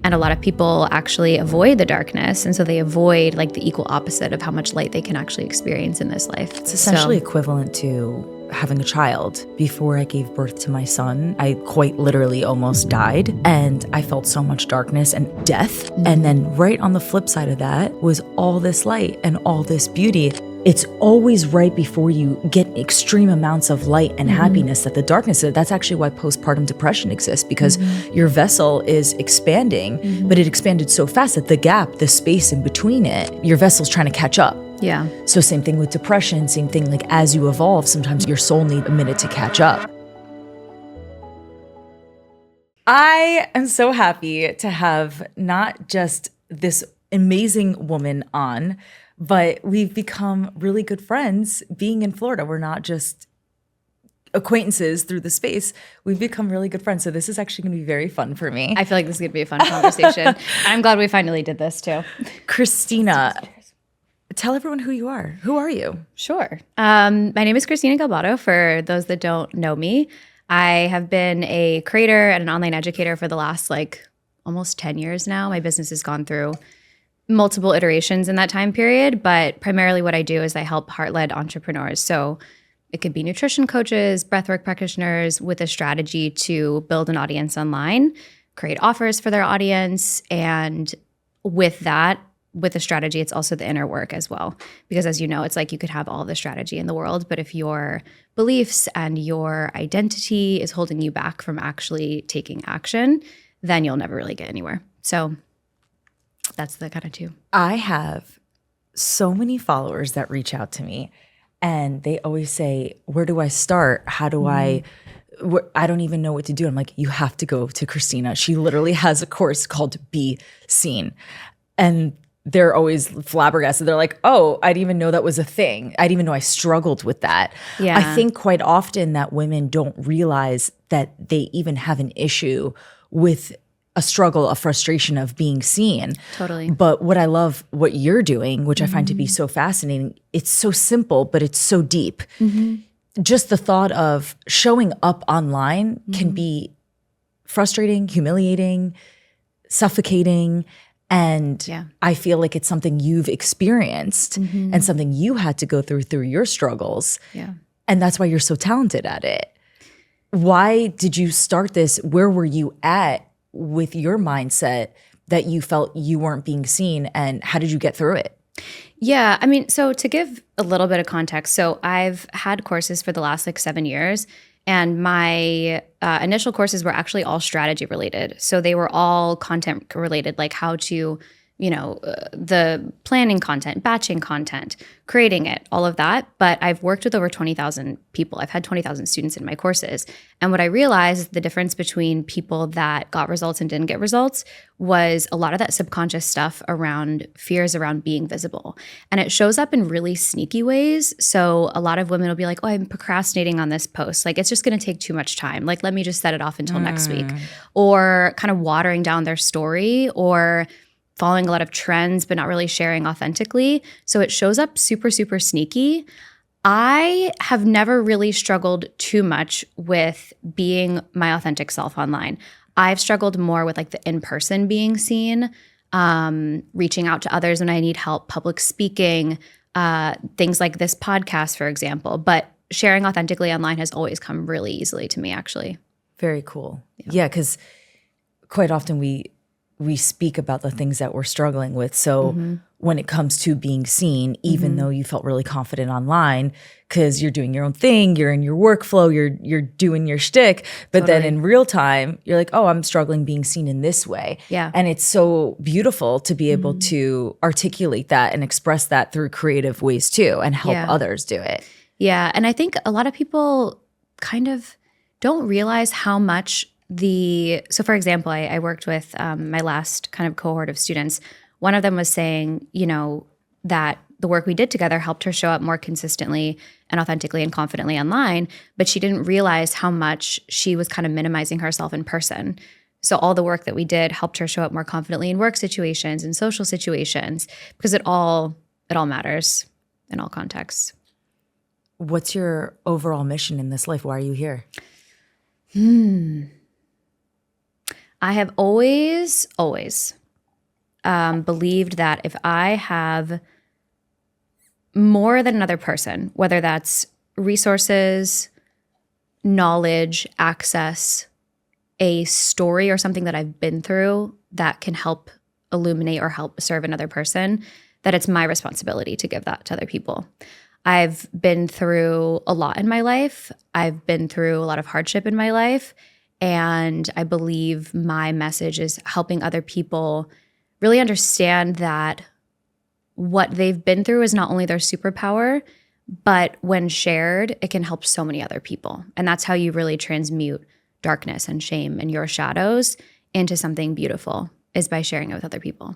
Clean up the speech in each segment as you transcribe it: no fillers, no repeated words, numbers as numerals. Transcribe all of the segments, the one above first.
And a lot of people actually avoid the darkness. And so they avoid like the equal opposite of how much light they can actually experience in this life. It's essentially equivalent to having a child. Before I gave birth to my son, I quite literally almost died. And I felt so much darkness and death. And then right on the flip side of that was all this light and all this beauty. It's always right before you get extreme amounts of light and happiness that the darkness, that's actually why postpartum depression exists, because your vessel is expanding, but it expanded so fast that the gap, the space in between it, your vessel's trying to catch up. Yeah. So same thing with depression, same thing like as you evolve, sometimes your soul needs a minute to catch up. I am so happy to have not just this amazing woman on, but we've become really good friends being in Florida. We're not just acquaintances through the space. We've become really good friends. So this is actually going to be very fun for me. I feel like this is going to be a fun conversation. I'm glad we finally did this too. Christina, tell everyone who you are. Who are you? Sure. My name is Christina Galbato. For those that don't know me, I have been a creator and an online educator for the last almost 10 years now. My business has gone through multiple iterations in that time period, but primarily what I do is I help heart-led entrepreneurs. So it could be nutrition coaches, breathwork practitioners with a strategy to build an audience online, create offers for their audience, and with that, with the strategy, it's also the inner work as well. Because as you know, it's like you could have all the strategy in the world, but if your beliefs and your identity is holding you back from actually taking action, then you'll never really get anywhere. So that's the kind of two. I have so many followers that reach out to me and they always say, where do I start? How do I don't even know what to do. I'm like, you have to go to Christina. She literally has a course called Be Seen. And they're always flabbergasted. They're like, oh, I didn't even know that was a thing. I didn't even know I struggled with that. Yeah. I think quite often that women don't realize that they even have an issue with a struggle, a frustration of being seen. Totally. But what I love what you're doing, which I find to be so fascinating, it's so simple, but it's so deep. Just the thought of showing up online can be frustrating, humiliating, suffocating. And I feel like it's something you've experienced and something you had to go through your struggles. Yeah. And that's why you're so talented at it. Why did you start this? Where were you at with your mindset that you felt you weren't being seen, and how did you get through it? Yeah, I mean, so to give a little bit of context, so I've had courses for the last 7 years, and my initial courses were actually all strategy related. So they were all content related, like how to, the planning content, batching content, creating it, all of that. But I've worked with over 20,000 people. I've had 20,000 students in my courses. And what I realized, the difference between people that got results and didn't get results was a lot of that subconscious stuff around fears around being visible. And it shows up in really sneaky ways. So a lot of women will be like, oh, I'm procrastinating on this post. Like, it's just going to take too much time. Like, let me just set it off until next week. Or kind of watering down their story, or following a lot of trends, but not really sharing authentically. So it shows up super, super sneaky. I have never really struggled too much with being my authentic self online. I've struggled more with the in-person being seen, reaching out to others when I need help, public speaking, things like this podcast, for example. But sharing authentically online has always come really easily to me, actually. Very cool. Yeah, because quite often we speak about the things that we're struggling with. So when it comes to being seen, even though you felt really confident online because you're doing your own thing, you're in your workflow, you're doing your shtick, but then in real time, you're like, oh, I'm struggling being seen in this way. Yeah. And it's so beautiful to be able to articulate that and express that through creative ways too, and help others do it. Yeah. And I think a lot of people kind of don't realize how much so for example, I worked with my last kind of cohort of students. One of them was saying, that the work we did together helped her show up more consistently and authentically and confidently online, but she didn't realize how much she was kind of minimizing herself in person. So all the work that we did helped her show up more confidently in work situations and social situations, because it all matters in all contexts. What's your overall mission in this life? Why are you here? I have always believed that if I have more than another person, whether that's resources, knowledge, access, a story or something that I've been through that can help illuminate or help serve another person, that it's my responsibility to give that to other people. I've been through a lot in my life. I've been through a lot of hardship in my life. And I believe my message is helping other people really understand that what they've been through is not only their superpower, but when shared, it can help so many other people. And that's how you really transmute darkness and shame and your shadows into something beautiful, is by sharing it with other people.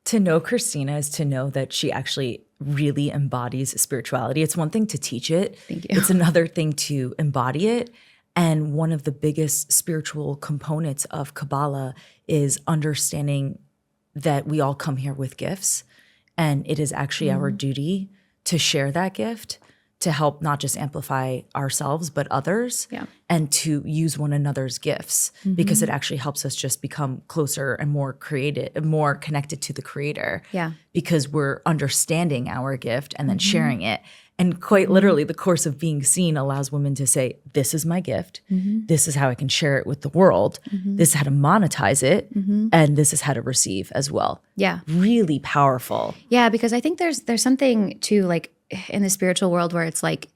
To know Christina is to know that she actually really embodies spirituality. It's one thing to teach it. Thank you. It's another thing to embody it. And one of the biggest spiritual components of Kabbalah is understanding that we all come here with gifts. And it is actually our duty to share that gift, to help not just amplify ourselves, but others, and to use one another's gifts, because it actually helps us just become closer and more creative, more connected to the creator. Yeah. Because we're understanding our gift and then sharing it. And quite literally, the course of being seen allows women to say, this is my gift. This is how I can share it with the world. This is how to monetize it. And this is how to receive as well. Yeah. Really powerful. Yeah, because I think there's something too, like in the spiritual world, where it's like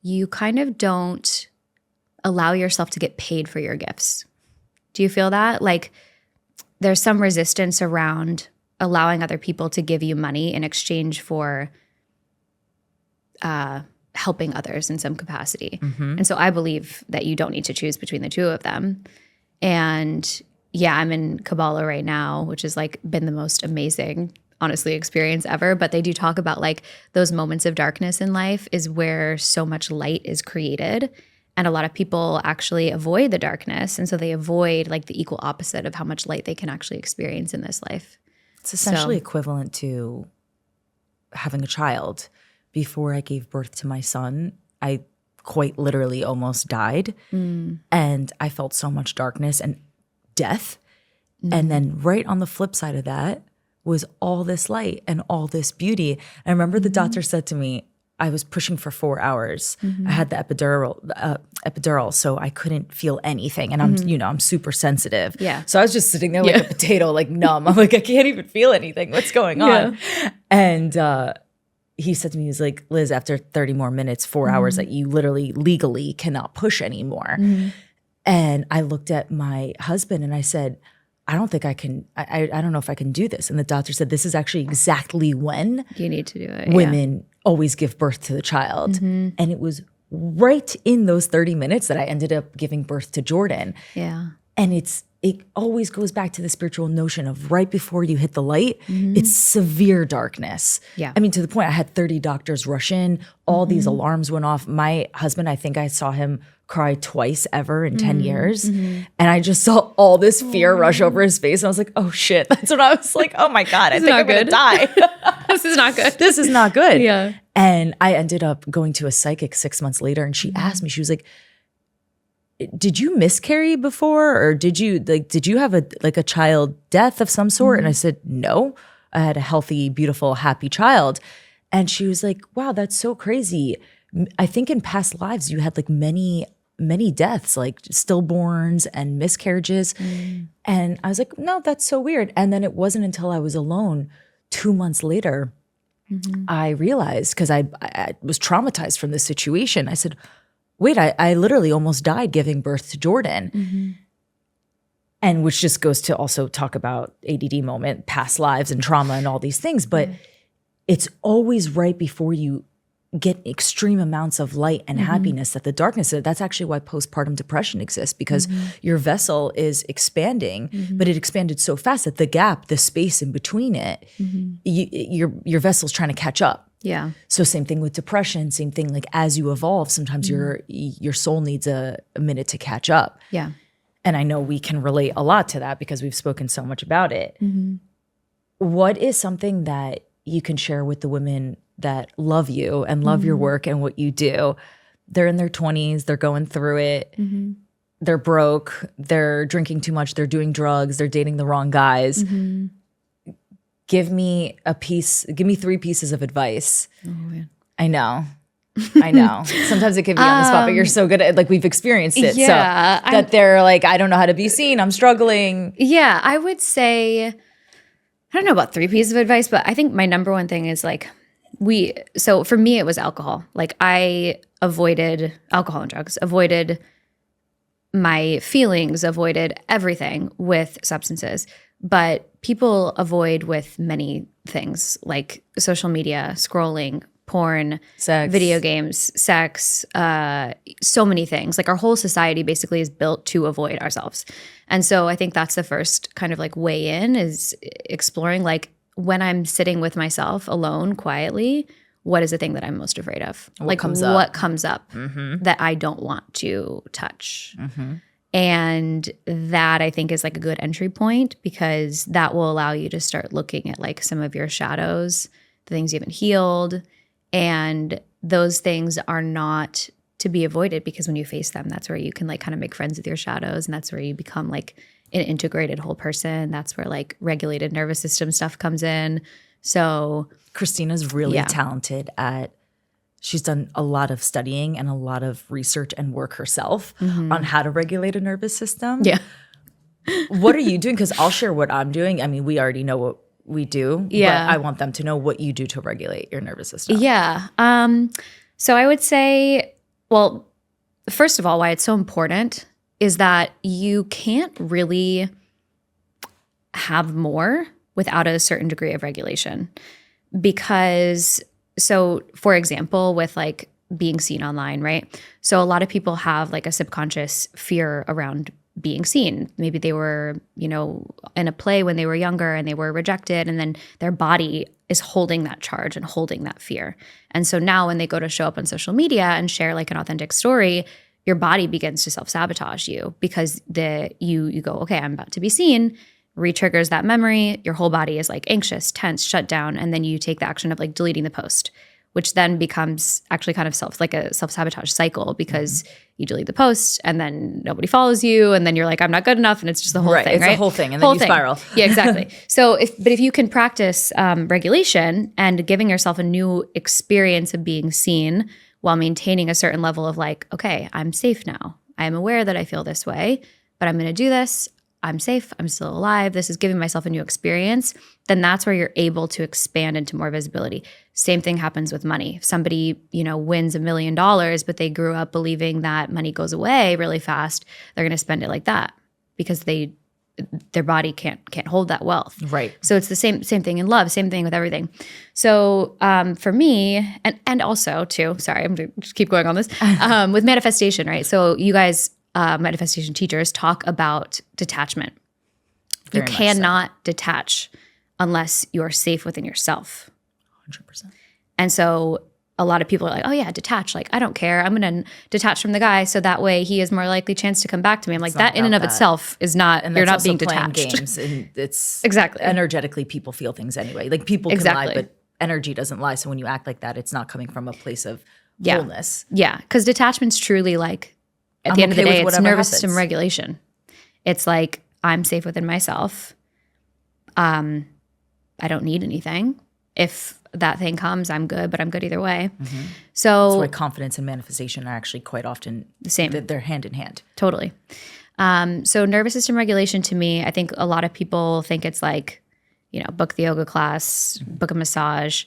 you kind of don't allow yourself to get paid for your gifts. Do you feel that? Like there's some resistance around allowing other people to give you money in exchange for helping others in some capacity. And so I believe that you don't need to choose between the two of them. And yeah, I'm in Kabbalah right now, which has like been the most amazing, honestly, experience ever. But they do talk about like those moments of darkness in life is where so much light is created. And a lot of people actually avoid the darkness. And so they avoid like the equal opposite of how much light they can actually experience in this life. It's essentially equivalent to having a child. Before I gave birth to my son, I quite literally almost died. And I felt so much darkness and death. And then right on the flip side of that was all this light and all this beauty. I remember the doctor said to me, I was pushing for 4 hours. I had the epidural, so I couldn't feel anything. And I'm super sensitive. Yeah. So I was just sitting there like a potato, like numb. I'm like, I can't even feel anything. What's going on? And he said to me, he was like, Liz, after 30 more minutes, 4 hours, that you literally legally cannot push anymore. And I looked at my husband and I said, I don't think I can, I don't know if I can do this. And the doctor said, this is actually exactly when you need to do it. Women always give birth to the child. And it was right in those 30 minutes that I ended up giving birth to Jordan. Yeah. And it always goes back to the spiritual notion of right before you hit the light, it's severe darkness. Yeah. I mean, to the point I had 30 doctors rush in, all these alarms went off. My husband, I think I saw him cry twice ever in 10 years. And I just saw all this fear rush over his face. And I was like, oh shit. That's when I was like, oh my God, I think I'm gonna die. This is not good. This is not good. Yeah. And I ended up going to a psychic 6 months later, and she asked me, she was like, did you miscarry before, or did you have a child death of some sort? And I said, no, I had a healthy, beautiful, happy child. And she was like, wow, that's so crazy. I think in past lives you had like many deaths, like stillborns and miscarriages. And I was like, no, that's so weird. And then it wasn't until I was alone 2 months later, I realized, because I was traumatized from this situation. I said, wait, I literally almost died giving birth to Jordan. And which just goes to also talk about ADD moment, past lives and trauma and all these things. But it's always right before you get extreme amounts of light and happiness that the darkness, that's actually why postpartum depression exists, because your vessel is expanding, but it expanded so fast that the gap, the space in between it, your vessel's trying to catch up. Yeah. So same thing with depression, same thing, like as you evolve, sometimes your soul needs a minute to catch up. Yeah. And I know we can relate a lot to that because we've spoken so much about it. What is something that you can share with the women that love you and love your work and what you do? They're in their 20s, they're going through it. they're broke, they're drinking too much, they're doing drugs, they're dating the wrong guys. Give me 3 pieces of advice. Oh, man. I know. Sometimes it can be on the spot, but you're so good at like we've experienced it. Yeah, so that they're like, I don't know how to be seen. I'm struggling. Yeah, I would say, I don't know about 3 pieces of advice, but I think my number one thing is like so for me, it was alcohol. Like I avoided alcohol and drugs, avoided my feelings, avoided everything with substances. But people avoid with many things like social media, scrolling, porn, Sex. video games, sex, so many things. Like our whole society basically is built to avoid ourselves. And so I think that's the first kind of like way in is exploring like when I'm sitting with myself alone quietly, what is the thing that I'm most afraid of? What comes up that I don't want to touch? And that I think is like a good entry point because that will allow you to start looking at like some of your shadows, the things you haven't healed. And those things are not to be avoided because when you face them, that's where you can like kind of make friends with your shadows. And that's where you become like an integrated whole person. That's where like regulated nervous system stuff comes in. So Christina's really talented at, she's done a lot of studying and a lot of research and work herself on how to regulate a nervous system. Yeah. What are you doing? Because I'll share what I'm doing. I mean, we already know what we do, but I want them to know what you do to regulate your nervous system. Yeah. So I would say, well, first of all, why it's so important is that you can't really have more without a certain degree of regulation. Because, so for example, with like being seen online, right? So a lot of people have like a subconscious fear around being seen. Maybe they were, you know, in a play when they were younger and they were rejected, and then their body is holding that charge and holding that fear. And so now when they go to show up on social media and share like an authentic story, your body begins to self-sabotage you because you go, okay, I'm about to be seen, re-triggers that memory, your whole body is like anxious, tense, shut down, and then you take the action of like deleting the post, which then becomes actually kind of a self-sabotage cycle because you delete the post and then nobody follows you and then you're like, I'm not good enough, and it's just the whole thing, It's right? a whole thing, and then you spiral. Yeah, exactly. So if you can practice regulation and giving yourself a new experience of being seen while maintaining a certain level of like, okay, I'm safe now. I am aware that I feel this way, but I'm going to do this. I'm safe, I'm still alive, this is giving myself a new experience, then that's where you're able to expand into more visibility. Same thing happens with money. If somebody, you know, wins $1 million, but they grew up believing that money goes away really fast, they're going to spend it like that because their body can't hold that wealth. Right. So it's the same thing in love, same thing with everything. So for me, and also too, sorry, I'm going to just keep going on this, with manifestation, right? So you guys, manifestation teachers talk about detachment. You cannot detach unless you're safe within yourself. 100%. And so a lot of people are like, oh yeah, detach. Like, I don't care. I'm going to detach from the guy so that way he has more likely chance to come back to me. I'm like, that in and of itself is not, and you're not being detached. Games, and it's exactly. Energetically, people feel things anyway. Like people can lie, but energy doesn't lie. So when you act like that, it's not coming from a place of wholeness. Yeah, because detachment's truly like, at the end of the day, it's nervous system regulation. It's like, I'm safe within myself. I don't need anything. If that thing comes, I'm good, but I'm good either way. So that's why confidence and manifestation are actually quite often the same. They're hand in hand. Totally. So nervous system regulation to me, I think a lot of people think it's like, you know, book the yoga class, book a massage.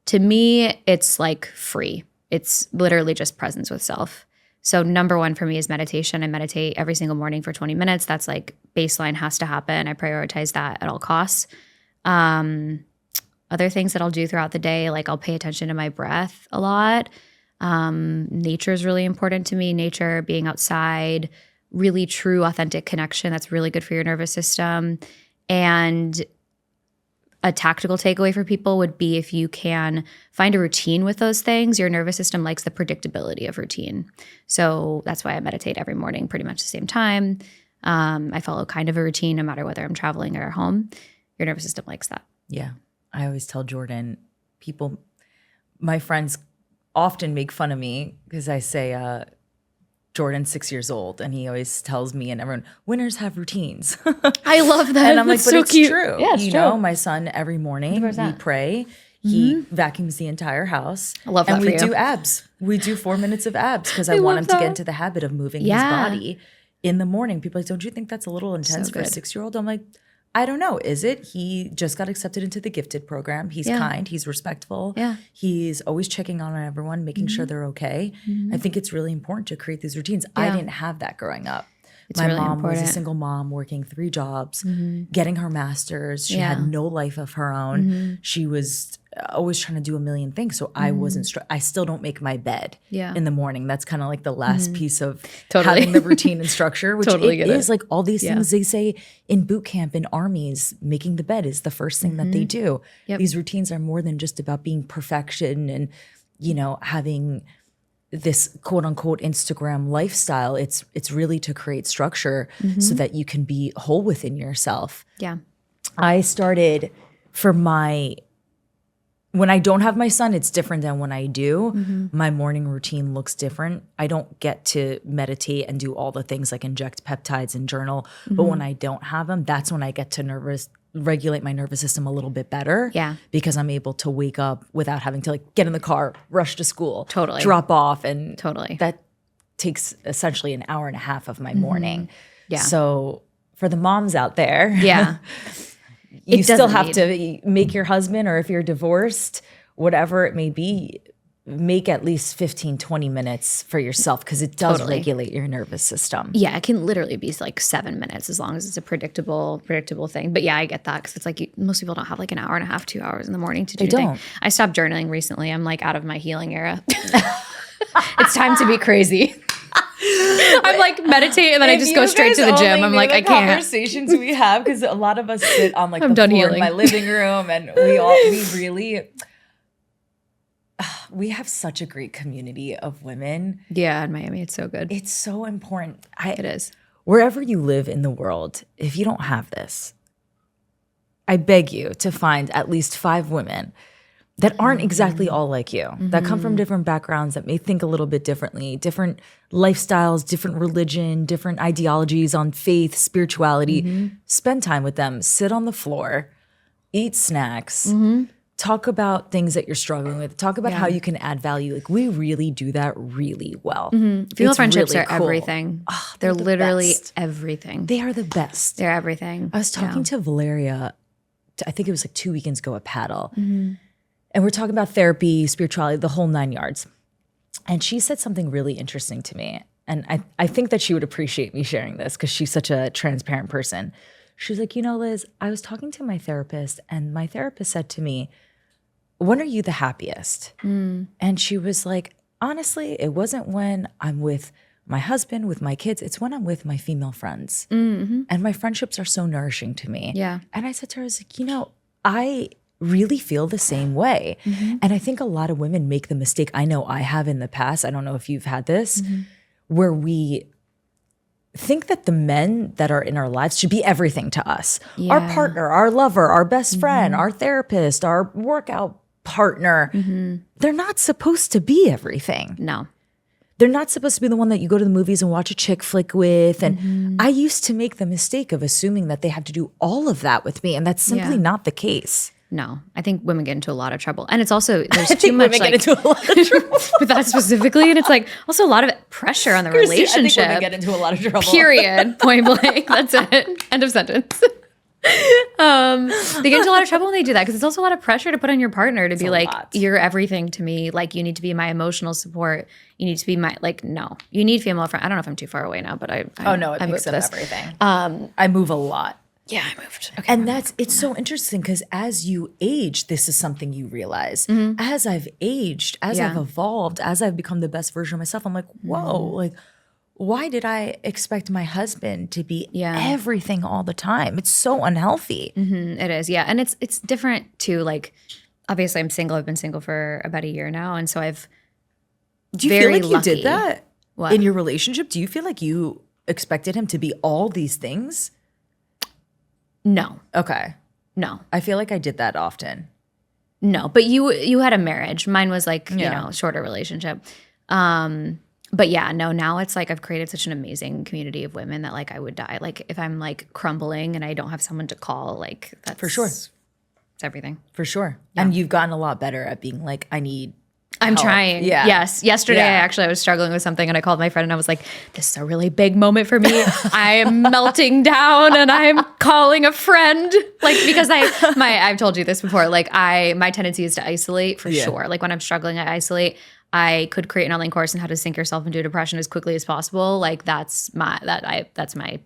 To me, it's like free. It's literally just presence with self. So number one for me is meditation. I meditate every single morning for 20 minutes. That's like baseline, has to happen. I prioritize that at all costs. Other things that I'll do throughout the day, like I'll pay attention to my breath a lot. Nature is really important to me. Nature, being outside, really true, authentic connection. That's really good for your nervous system. And a tactical takeaway for people would be if you can find a routine with those things. Your nervous system likes the predictability of routine. So that's why I meditate every morning, pretty much the same time. I follow kind of a routine no matter whether I'm traveling or at home. Your nervous system likes that. Yeah. I always tell Jordan, my friends often make fun of me because I say, Jordan's 6 years old, and he always tells me and everyone, winners have routines. I love that. And I'm like, That's but so it's cute. true. Yeah, it's you true. know, my son, every morning, 100%. we pray. He vacuums the entire house. I love that and for we you. do abs. We do 4 minutes of abs because I want him to get into the habit of moving his body in the morning. People are like, don't you think that's a little intense for a 6-year-old? I'm like, I don't know. Is it? He just got accepted into the gifted program. He's kind. He's respectful. Yeah. He's always checking on everyone, making sure they're okay. I think it's really important to create these routines. I didn't have that growing up. My really mom was a important. single mom working 3 jobs, getting her master's. She had no life of her own. She was always trying to do a million things. So I wasn't, I still don't make my bed in the morning. That's kind of like the last piece of having the routine and structure, which it is like all these things they say in boot camp, in armies, making the bed is the first thing that they do. These routines are more than just about being perfection and, you know, having this quote unquote Instagram lifestyle. It's really to create structure so that you can be whole within yourself. Yeah. I started when I don't have my son, it's different than when I do. My morning routine looks different. I don't get to meditate and do all the things like inject peptides and journal. But when I don't have them, that's when I get to regulate my nervous system a little bit better. Yeah. Because I'm able to wake up without having to like get in the car, rush to school, Totally. drop off. And Totally. that takes essentially an hour and a half of my morning. Yeah. So for the moms out there, Yeah. you still have to make your husband, or if you're divorced, whatever it may be, make at least 15, 20 minutes for yourself because it does regulate your nervous system. Yeah, it can literally be like 7 minutes as long as it's a predictable thing. But yeah, I get that because it's like most people don't have like an hour and a half, 2 hours in the morning to do They thing. don't. I stopped journaling recently. I'm like out of my healing era. It's time to be crazy. I'm like meditate and then I just go straight to the gym. I'm like, I can't. Conversations we have because a lot of us sit on like I'm the done floor healing. in my living room, and we have such a great community of women. Yeah, in Miami, it's so good. It's so important. It is. Wherever you live in the world, if you don't have this, I beg you to find at least 5 women that aren't exactly all like you, that come from different backgrounds, that may think a little bit differently, different lifestyles, different religion, different ideologies on faith, spirituality. Spend time with them, sit on the floor, eat snacks, talk about things that you're struggling with, talk about how you can add value. Like we really do that really well. Female friendships really are cool. Oh, they're the literally best. everything. They are the best. They're everything. I was talking to Valeria, I think it was like 2 weekends ago at Paddle. And we're talking about therapy, spirituality, the whole 9 yards. And she said something really interesting to me. And I think that she would appreciate me sharing this because she's such a transparent person. She's like, you know, Liz, I was talking to my therapist and my therapist said to me, when are you the happiest? And she was like, honestly, it wasn't when I'm with my husband, with my kids. It's when I'm with my female friends. And my friendships are so nourishing to me. Yeah. And I said to her, I was like, you know, I really feel the same way. And I think a lot of women make the mistake, I know I have in the past, I don't know if you've had this, where we think that the men that are in our lives should be everything to us. Yeah. Our partner, our lover, our best friend, our therapist, our workout partner. They're not supposed to be everything. No. They're not supposed to be the one that you go to the movies and watch a chick flick with. And I used to make the mistake of assuming that they have to do all of that with me. And that's simply not the case. No, I think women get into a lot of trouble. And it's also, there's I too think much women like, get into a lot of trouble. with that specifically. And it's like also a lot of pressure on the relationship. I think women get into a lot of trouble. Period. Point blank. That's it. End of sentence. They get into a lot of trouble when they do that because it's also a lot of pressure to put on your partner to be like, you're everything to me. Like you need to be my emotional support. You need to be my, like, no, you need female friend. I don't know if I'm too far away now, but I makes moved up everything. I move a lot. Yeah, I moved. Okay. And it's so interesting because as you age, this is something you realize. As I've aged, as I've evolved, as I've become the best version of myself, I'm like, whoa, like, why did I expect my husband to be everything all the time? It's so unhealthy. It is, yeah. And it's different too. Like, obviously I'm single. I've been single for about a year now. And so Do you feel like you did that What? in your relationship? Do you feel like you expected him to be all these things? No. Okay. No. I feel like I did that often. No. But you had a marriage. Mine was like, you know, shorter relationship. But yeah, no, now it's like I've created such an amazing community of women that like I would die. Like if I'm like crumbling and I don't have someone to call, like that's For sure. It's everything. For sure. And you've gotten a lot better at being like, I'm help. Trying. Yeah. Yes. Yesterday, I was struggling with something and I called my friend and I was like, this is a really big moment for me. I am melting down and I'm calling a friend. Like, because I've told you this before, like my tendency is to isolate for sure. Like when I'm struggling, I isolate. I could create an online course on how to sink yourself into depression as quickly as possible. Like that's my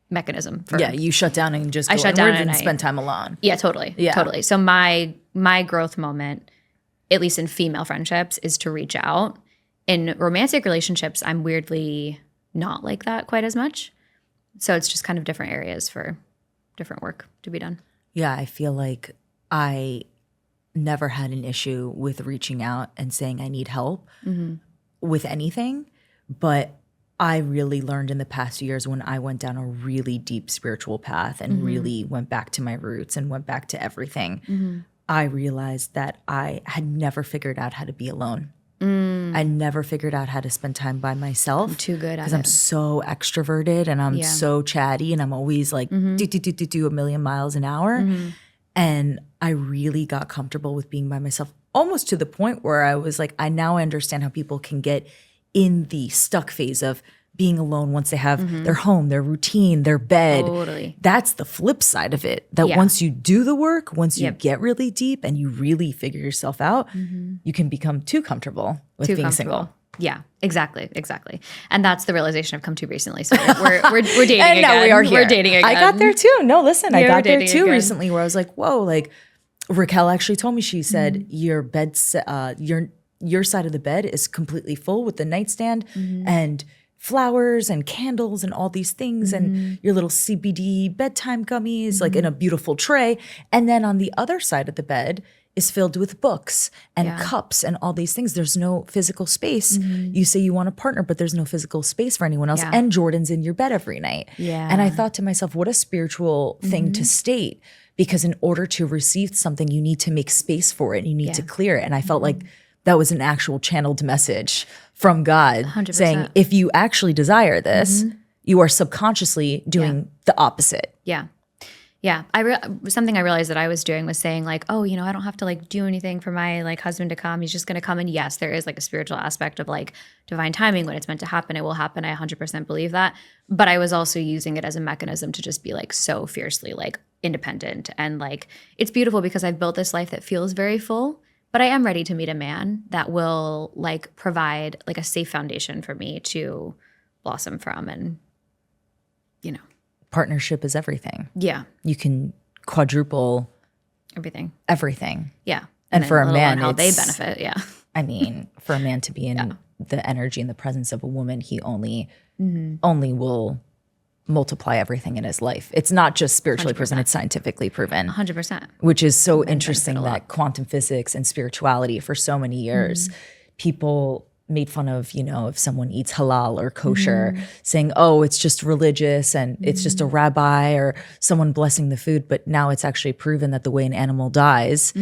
mechanism. You shut down and just go shut down and spend time alone. Yeah, totally. Yeah. Totally. So my growth moment, at least in female friendships, is to reach out. In romantic relationships, I'm weirdly not like that quite as much. So it's just kind of different areas for different work to be done. Yeah, I feel like I never had an issue with reaching out and saying I need help with anything. But I really learned in the past years when I went down a really deep spiritual path and really went back to my roots and went back to everything. I realized that I had never figured out how to be alone. I never figured out how to spend time by myself. I'm too good at it. Because I'm so extroverted and I'm so chatty and I'm always like do a million miles an hour. And I really got comfortable with being by myself, almost to the point where I was like, I now understand how people can get in the stuck phase of being alone once they have their home, their routine, their bed. Totally. That's the flip side of it. That once you do the work, once you get really deep and you really figure yourself out, you can become too comfortable with being single. Yeah, exactly. And that's the realization I've come to recently. So we're dating and again. now we are here. We're dating again. I got there too. No, listen, I got there too again. recently where I was like, whoa, like Raquel actually told me, she said, your bed, your side of the bed is completely full with the nightstand and flowers and candles and all these things and your little CBD bedtime gummies like in a beautiful tray. And then on the other side of the bed is filled with books and cups and all these things. There's no physical space. You say you want a partner, but there's no physical space for anyone else. And Jordan's in your bed every night. And I thought to myself, what a spiritual thing to state, because in order to receive something, you need to make space for it. You need to clear it. And I felt like that was an actual channeled message from God 100%. Saying, if you actually desire this, you are subconsciously doing the opposite. Yeah. Something I realized that I was doing was saying like, oh, I don't have to like do anything for my like husband to come. He's just going to come. And yes, there is like a spiritual aspect of like divine timing. When it's meant to happen, it will happen. I 100% believe that. But I was also using it as a mechanism to just be like so fiercely like independent. And like, it's beautiful because I've built this life that feels very full, but I am ready to meet a man that will like provide like a safe foundation for me to blossom from. And, Partnership is everything. Yeah. You can quadruple everything. Yeah. And for a man, how they benefit. Yeah. I mean, for a man to be in the energy and the presence of a woman, he only will multiply everything in his life. It's not just spiritually 100%. Proven, it's scientifically proven. 100%. Which is so interesting that quantum physics and spirituality for so many years, people made fun of, if someone eats halal or kosher, saying, oh, it's just religious and it's just a rabbi or someone blessing the food. But now it's actually proven that the way an animal dies,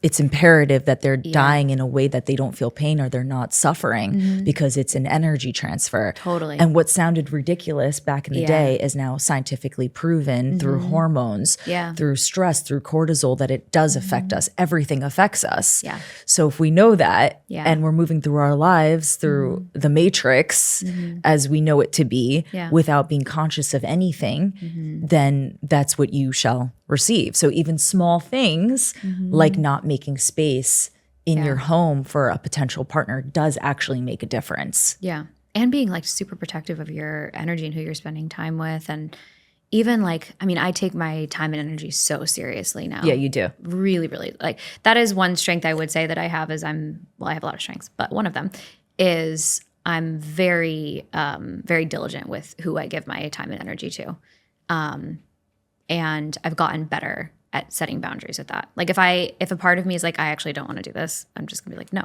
it's imperative that they're dying in a way that they don't feel pain or they're not suffering because it's an energy transfer. Totally. And what sounded ridiculous back in the day is now scientifically proven through hormones, through stress, through cortisol, that it does affect us. Everything affects us. Yeah. So if we know that and we're moving through our lives through the matrix as we know it to be without being conscious of anything, then that's what you shall receive. So even small things like not making space in your home for a potential partner does actually make a difference. Yeah. And being like super protective of your energy and who you're spending time with. And even like, I take my time and energy so seriously now. Yeah, you do. Really, really. Like that is one strength I would say that I have is I have a lot of strengths, but one of them is I'm very, very diligent with who I give my time and energy to. And I've gotten better at setting boundaries with that. Like if a part of me is like, I actually don't want to do this, I'm just gonna be like, no,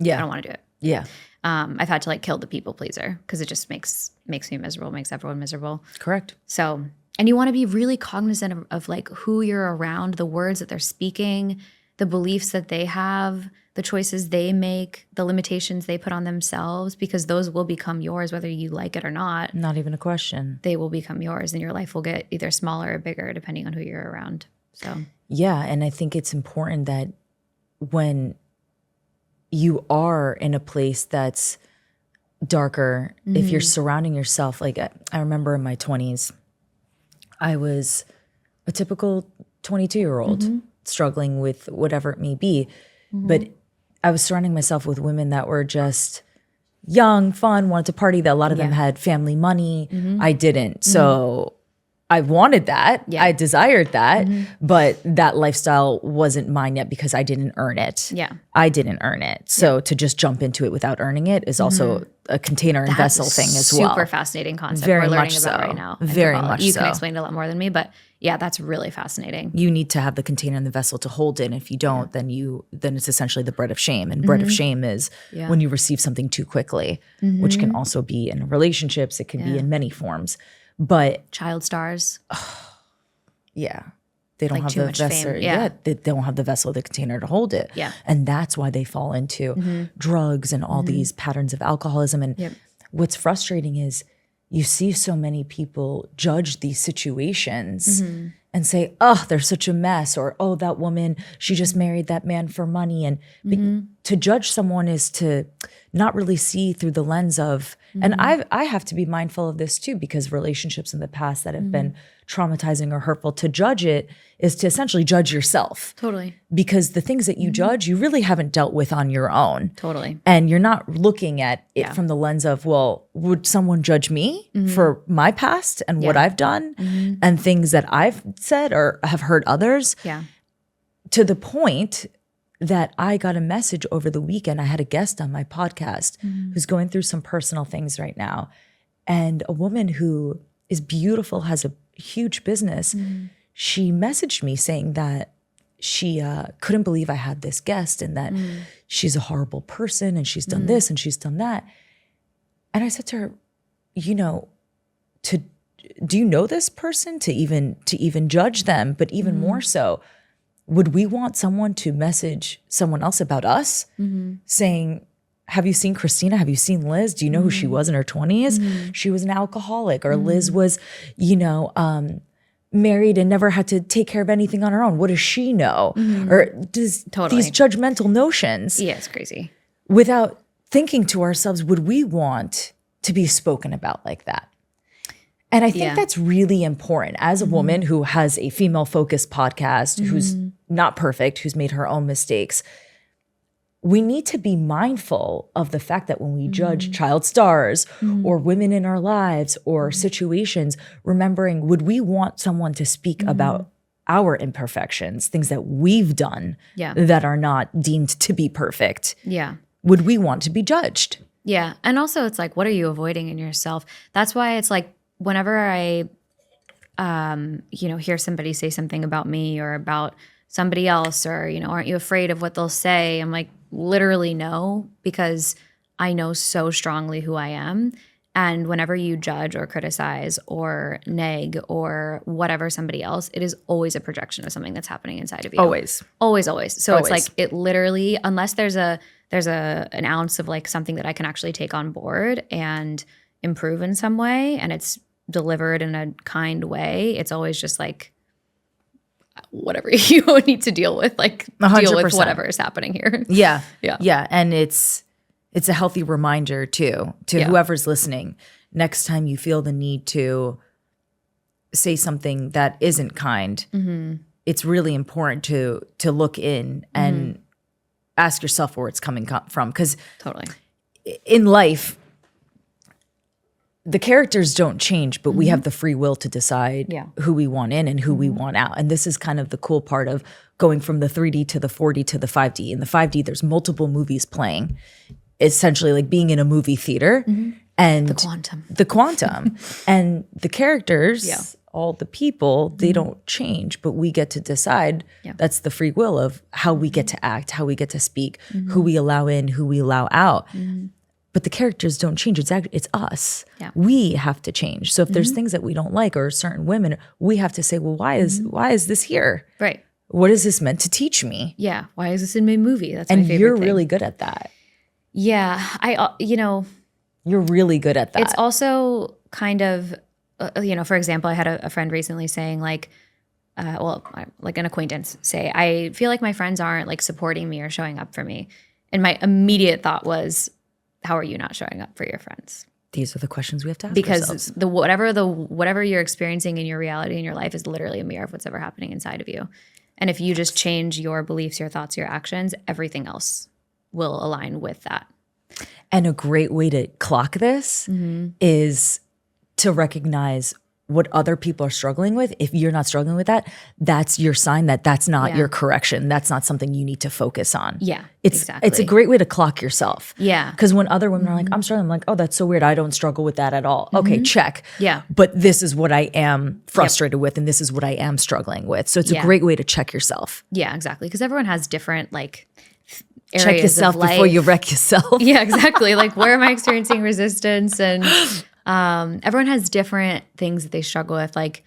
I don't want to do it. Yeah. I've had to like kill the people pleaser because it just makes me miserable, makes everyone miserable. Correct. So, and you want to be really cognizant of like who you're around, the words that they're speaking, the beliefs that they have, the choices they make, the limitations they put on themselves, because those will become yours whether you like it or not. Not even a question. They will become yours, and your life will get either smaller or bigger depending on who you're around. So yeah, and I think it's important that when you are in a place that's darker, if you're surrounding yourself, like I remember in my 20s, I was a typical 22-year-old struggling with whatever it may be. But I was surrounding myself with women that were just young, fun, wanted to party. That a lot of them had family money. I didn't. So I wanted that. Yeah. I desired that. But that lifestyle wasn't mine yet because I didn't earn it. Yeah. I didn't earn it. So to just jump into it without earning it is also a container and vessel thing as well. Super fascinating concept Very we're learning much about so. right now. Very much You so. can explain it a lot more than me, but yeah, that's really fascinating. You need to have the container and the vessel to hold it. And if you don't, then it's essentially the bread of shame. And bread of shame is when you receive something too quickly, which can also be in relationships. It can be in many forms. But Child stars. yeah, they don't Like have too the much vessel. fame. Yeah. They don't have the vessel, the container to hold it. Yeah. And that's why they fall into drugs and all these patterns of alcoholism. And what's frustrating is you see so many people judge these situations and say, oh, they're such a mess, or oh, that woman, she just married that man for money. And to judge someone is to not really see through the lens of, and I have to be mindful of this too, because relationships in the past that have been traumatizing or hurtful, to judge it is to essentially judge yourself. Totally. Because the things that you judge, you really haven't dealt with on your own. Totally. And you're not looking at it from the lens of, well, would someone judge me for my past and what I've done and things that I've said or have hurt others? Yeah. To the point that I got a message over the weekend. I had a guest on my podcast who's going through some personal things right now. And a woman who is beautiful, has a huge business. She messaged me saying that she couldn't believe I had this guest and that she's a horrible person and she's done this and she's done that. And I said to her, do you know this person to even judge them? But even more so, would we want someone to message someone else about us saying, have you seen Christina? Have you seen Liz? Do you know who she was in her 20s? She was an alcoholic, or Liz was, married and never had to take care of anything on her own. What does she know? Or does these judgmental notions? Yeah, it's crazy. Without thinking to ourselves, would we want to be spoken about like that? And I think that's really important as a woman who has a female-focused podcast, who's not perfect, who's made her own mistakes. We need to be mindful of the fact that when we judge child stars or women in our lives or situations, remembering, would we want someone to speak about our imperfections, things that we've done that are not deemed to be perfect? Yeah. Would we want to be judged? Yeah. And also it's like, what are you avoiding in yourself? That's why it's like, whenever I, hear somebody say something about me or about somebody else, or, aren't you afraid of what they'll say? I'm like, literally no, because I know so strongly who I am. And whenever you judge or criticize or neg or whatever somebody else, it is always a projection of something that's happening inside of you. Always. So it's like, it literally, unless there's an ounce of like something that I can actually take on board and improve in some way, and it's delivered in a kind way, it's always just like, whatever you need to deal with, like 100%. Deal with whatever is happening here. Yeah. Yeah. Yeah. And it's a healthy reminder too, to whoever's listening. Next time you feel the need to say something that isn't kind, it's really important to look in and ask yourself where it's coming from. Because totally, in life, the characters don't change, but we have the free will to decide who we want in and who we want out. And this is kind of the cool part of going from the 3D to the 4D to the 5D. In the 5D, there's multiple movies playing, essentially like being in a movie theater. And the quantum. And the characters, all the people, they don't change, but we get to decide. That's the free will of how we get to act, how we get to speak, who we allow in, who we allow out. But the characters don't change. It's us. We have to change. So if there's things that we don't like, or certain women, we have to say, well, why is this here? Right. What is this meant to teach me? Yeah. Why is this in my movie? That's my And favorite you're thing. really good at that. Yeah. You're really good at that. It's also kind of, for example, I had a friend recently saying like an acquaintance say, I feel like my friends aren't like supporting me or showing up for me. And my immediate thought was, how are you not showing up for your friends? These are the questions we have to ask Because ourselves. whatever you're experiencing in your reality in your life is literally a mirror of what's ever happening inside of you. And if you just change your beliefs, your thoughts, your actions, everything else will align with that. And a great way to clock this is to recognize what other people are struggling with. If you're not struggling with that, that's your sign that that's not your correction. That's not something you need to focus on. Yeah, It's a great way to clock yourself. Yeah. Because when other women are like, I'm struggling, I'm like, oh, that's so weird. I don't struggle with that at all. Okay, check. Yeah. But this is what I am frustrated with, and this is what I am struggling with. So it's a great way to check yourself. Yeah, exactly. Because everyone has different like areas Check yourself of life. before you wreck yourself. Yeah, exactly. Like where am I experiencing resistance? And everyone has different things that they struggle with. Like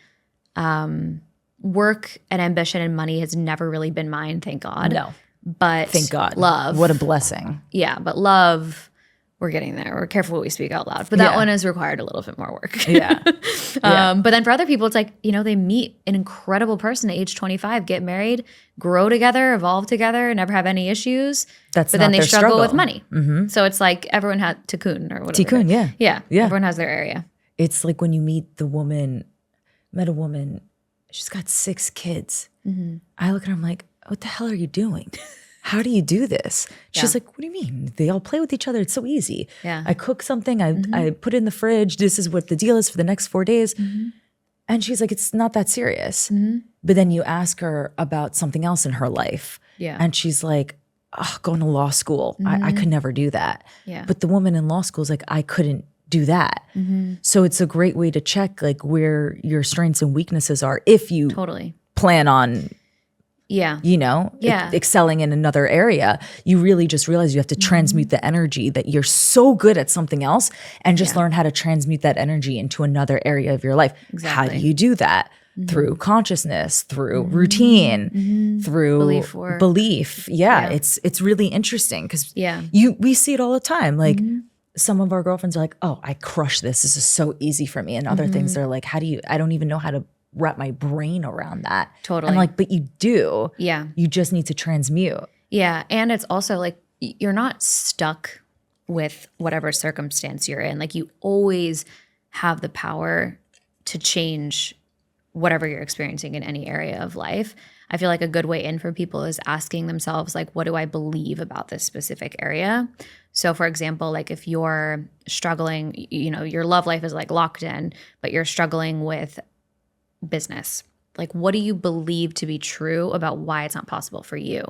work and ambition and money has never really been mine, thank God. No. But Thank God. love. What a blessing. Yeah, but love, we're getting there. We're careful what we speak out loud. But that one has required a little bit more work. Yeah. But then for other people, it's like, they meet an incredible person at age 25, get married, grow together, evolve together, never have any issues. That's but not then they their struggle struggle. with money. So it's like everyone had Tikkun or whatever. Tikkun, yeah. Yeah. Everyone has their area. It's like when you met a woman, she's got 6 kids. I look at her, I'm like, what the hell are you doing? How do you do this? She's like, what do you mean? They all play with each other. It's so easy. Yeah. I cook something, I put it in the fridge. This is what the deal is for the next 4 days. And she's like, it's not that serious. But then you ask her about something else in her life. Yeah. And she's like, going to law school. I could never do that. Yeah. But the woman in law school is like, I couldn't do that. So it's a great way to check like where your strengths and weaknesses are if you Totally. plan on Yeah. excelling in another area. You really just realize you have to transmute the energy that you're so good at something else and just learn how to transmute that energy into another area of your life. How do you do that? Through consciousness, through routine, through belief. Yeah. It's really interesting because we see it all the time. Like some of our girlfriends are like, oh, I crush this. This is so easy for me. And other things they're like, I don't even know how to wrap my brain around that. Totally. I'm like, but you do. Yeah. You just need to transmute. Yeah. And it's also like you're not stuck with whatever circumstance you're in. Like you always have the power to change whatever you're experiencing in any area of life. I feel like a good way in for people is asking themselves, like, what do I believe about this specific area? So for example, like if you're struggling, your love life is like locked in, but you're struggling with business. Like, what do you believe to be true about why it's not possible for you?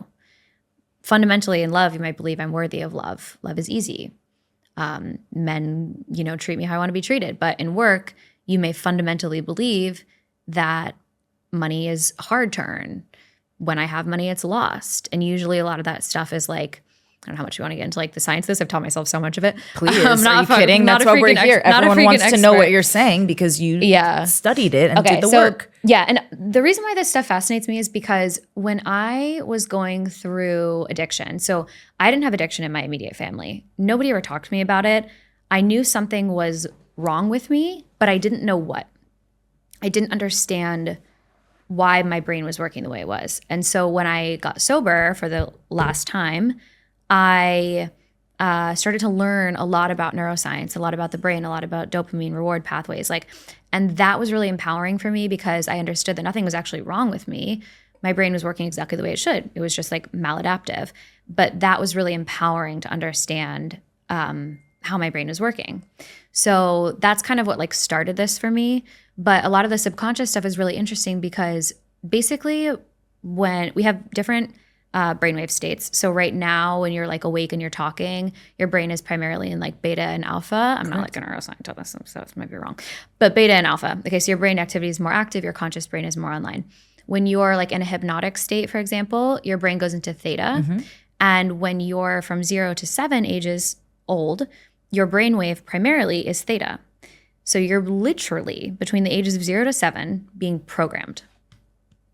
Fundamentally in love, you might believe I'm worthy of love. Love is easy. Men, treat me how I want to be treated. But in work, you may fundamentally believe that money is hard to earn. When I have money, it's lost. And usually a lot of that stuff is like, I don't know how much you want to get into like the science of this. I've taught myself so much of it. Please, are you kidding? That's why we're here. Everyone wants to know what you're saying because you studied it and did the work. Yeah, and the reason why this stuff fascinates me is because when I was going through addiction, so I didn't have addiction in my immediate family. Nobody ever talked to me about it. I knew something was wrong with me, but I didn't know what. I didn't understand why my brain was working the way it was. And so when I got sober for the last time, I started to learn a lot about neuroscience, a lot about the brain, a lot about dopamine reward pathways. And that was really empowering for me because I understood that nothing was actually wrong with me. My brain was working exactly the way it should. It was just like maladaptive. But that was really empowering to understand how my brain was working. So that's kind of what like started this for me. But a lot of the subconscious stuff is really interesting because basically when we have different brainwave states. So right now when you're like awake and you're talking, your brain is primarily in like beta and alpha. I'm not like a neuroscientist, so this might be wrong. But beta and alpha. Okay, so your brain activity is more active, your conscious brain is more online. When you're like in a hypnotic state, for example, your brain goes into theta. And when you're from 0 to 7 ages old, your brainwave primarily is theta. So you're literally between the ages of 0 to 7 being programmed.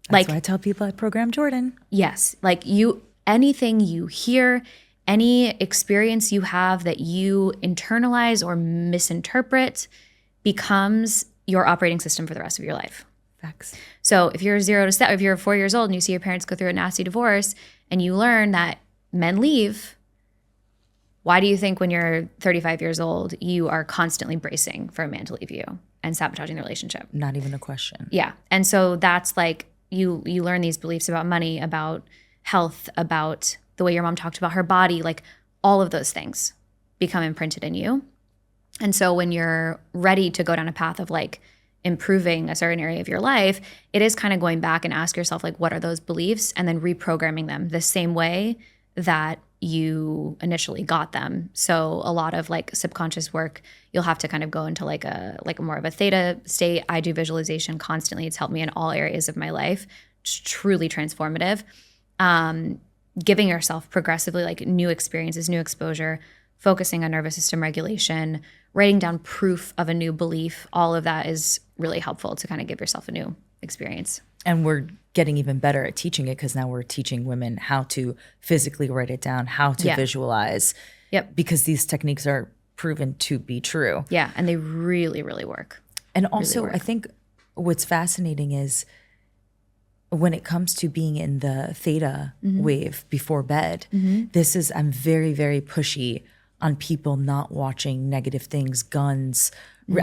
That's why I tell people I program Jordan. Yes. Like anything you hear, any experience you have that you internalize or misinterpret becomes your operating system for the rest of your life. Facts. So if you're if you're 4 years old and you see your parents go through a nasty divorce and you learn that men leave, why do you think when you're 35 years old, you are constantly bracing for a man to leave you and sabotaging the relationship? Not even a question. Yeah. And so that's like you learn these beliefs about money, about health, about the way your mom talked about her body, like all of those things become imprinted in you. And so when you're ready to go down a path of like improving a certain area of your life, it is kind of going back and ask yourself, like, what are those beliefs? And then reprogramming them the same way that you initially got them. So a lot of like subconscious work, you'll have to kind of go into like a more of a theta state. I do visualization constantly. It's helped me in all areas of my life. It's truly transformative. Giving yourself progressively like new experiences, new exposure, focusing on nervous system regulation, writing down proof of a new belief, all of that is really helpful to kind of give yourself a new experience. And we're getting even better at teaching it because now we're teaching women how to physically write it down, how to visualize. Yep. Because these techniques are proven to be true. Yeah, and they really, really work. And also, I think what's fascinating is when it comes to being in the theta wave before bed, I'm very, very pushy on people not watching negative things, guns.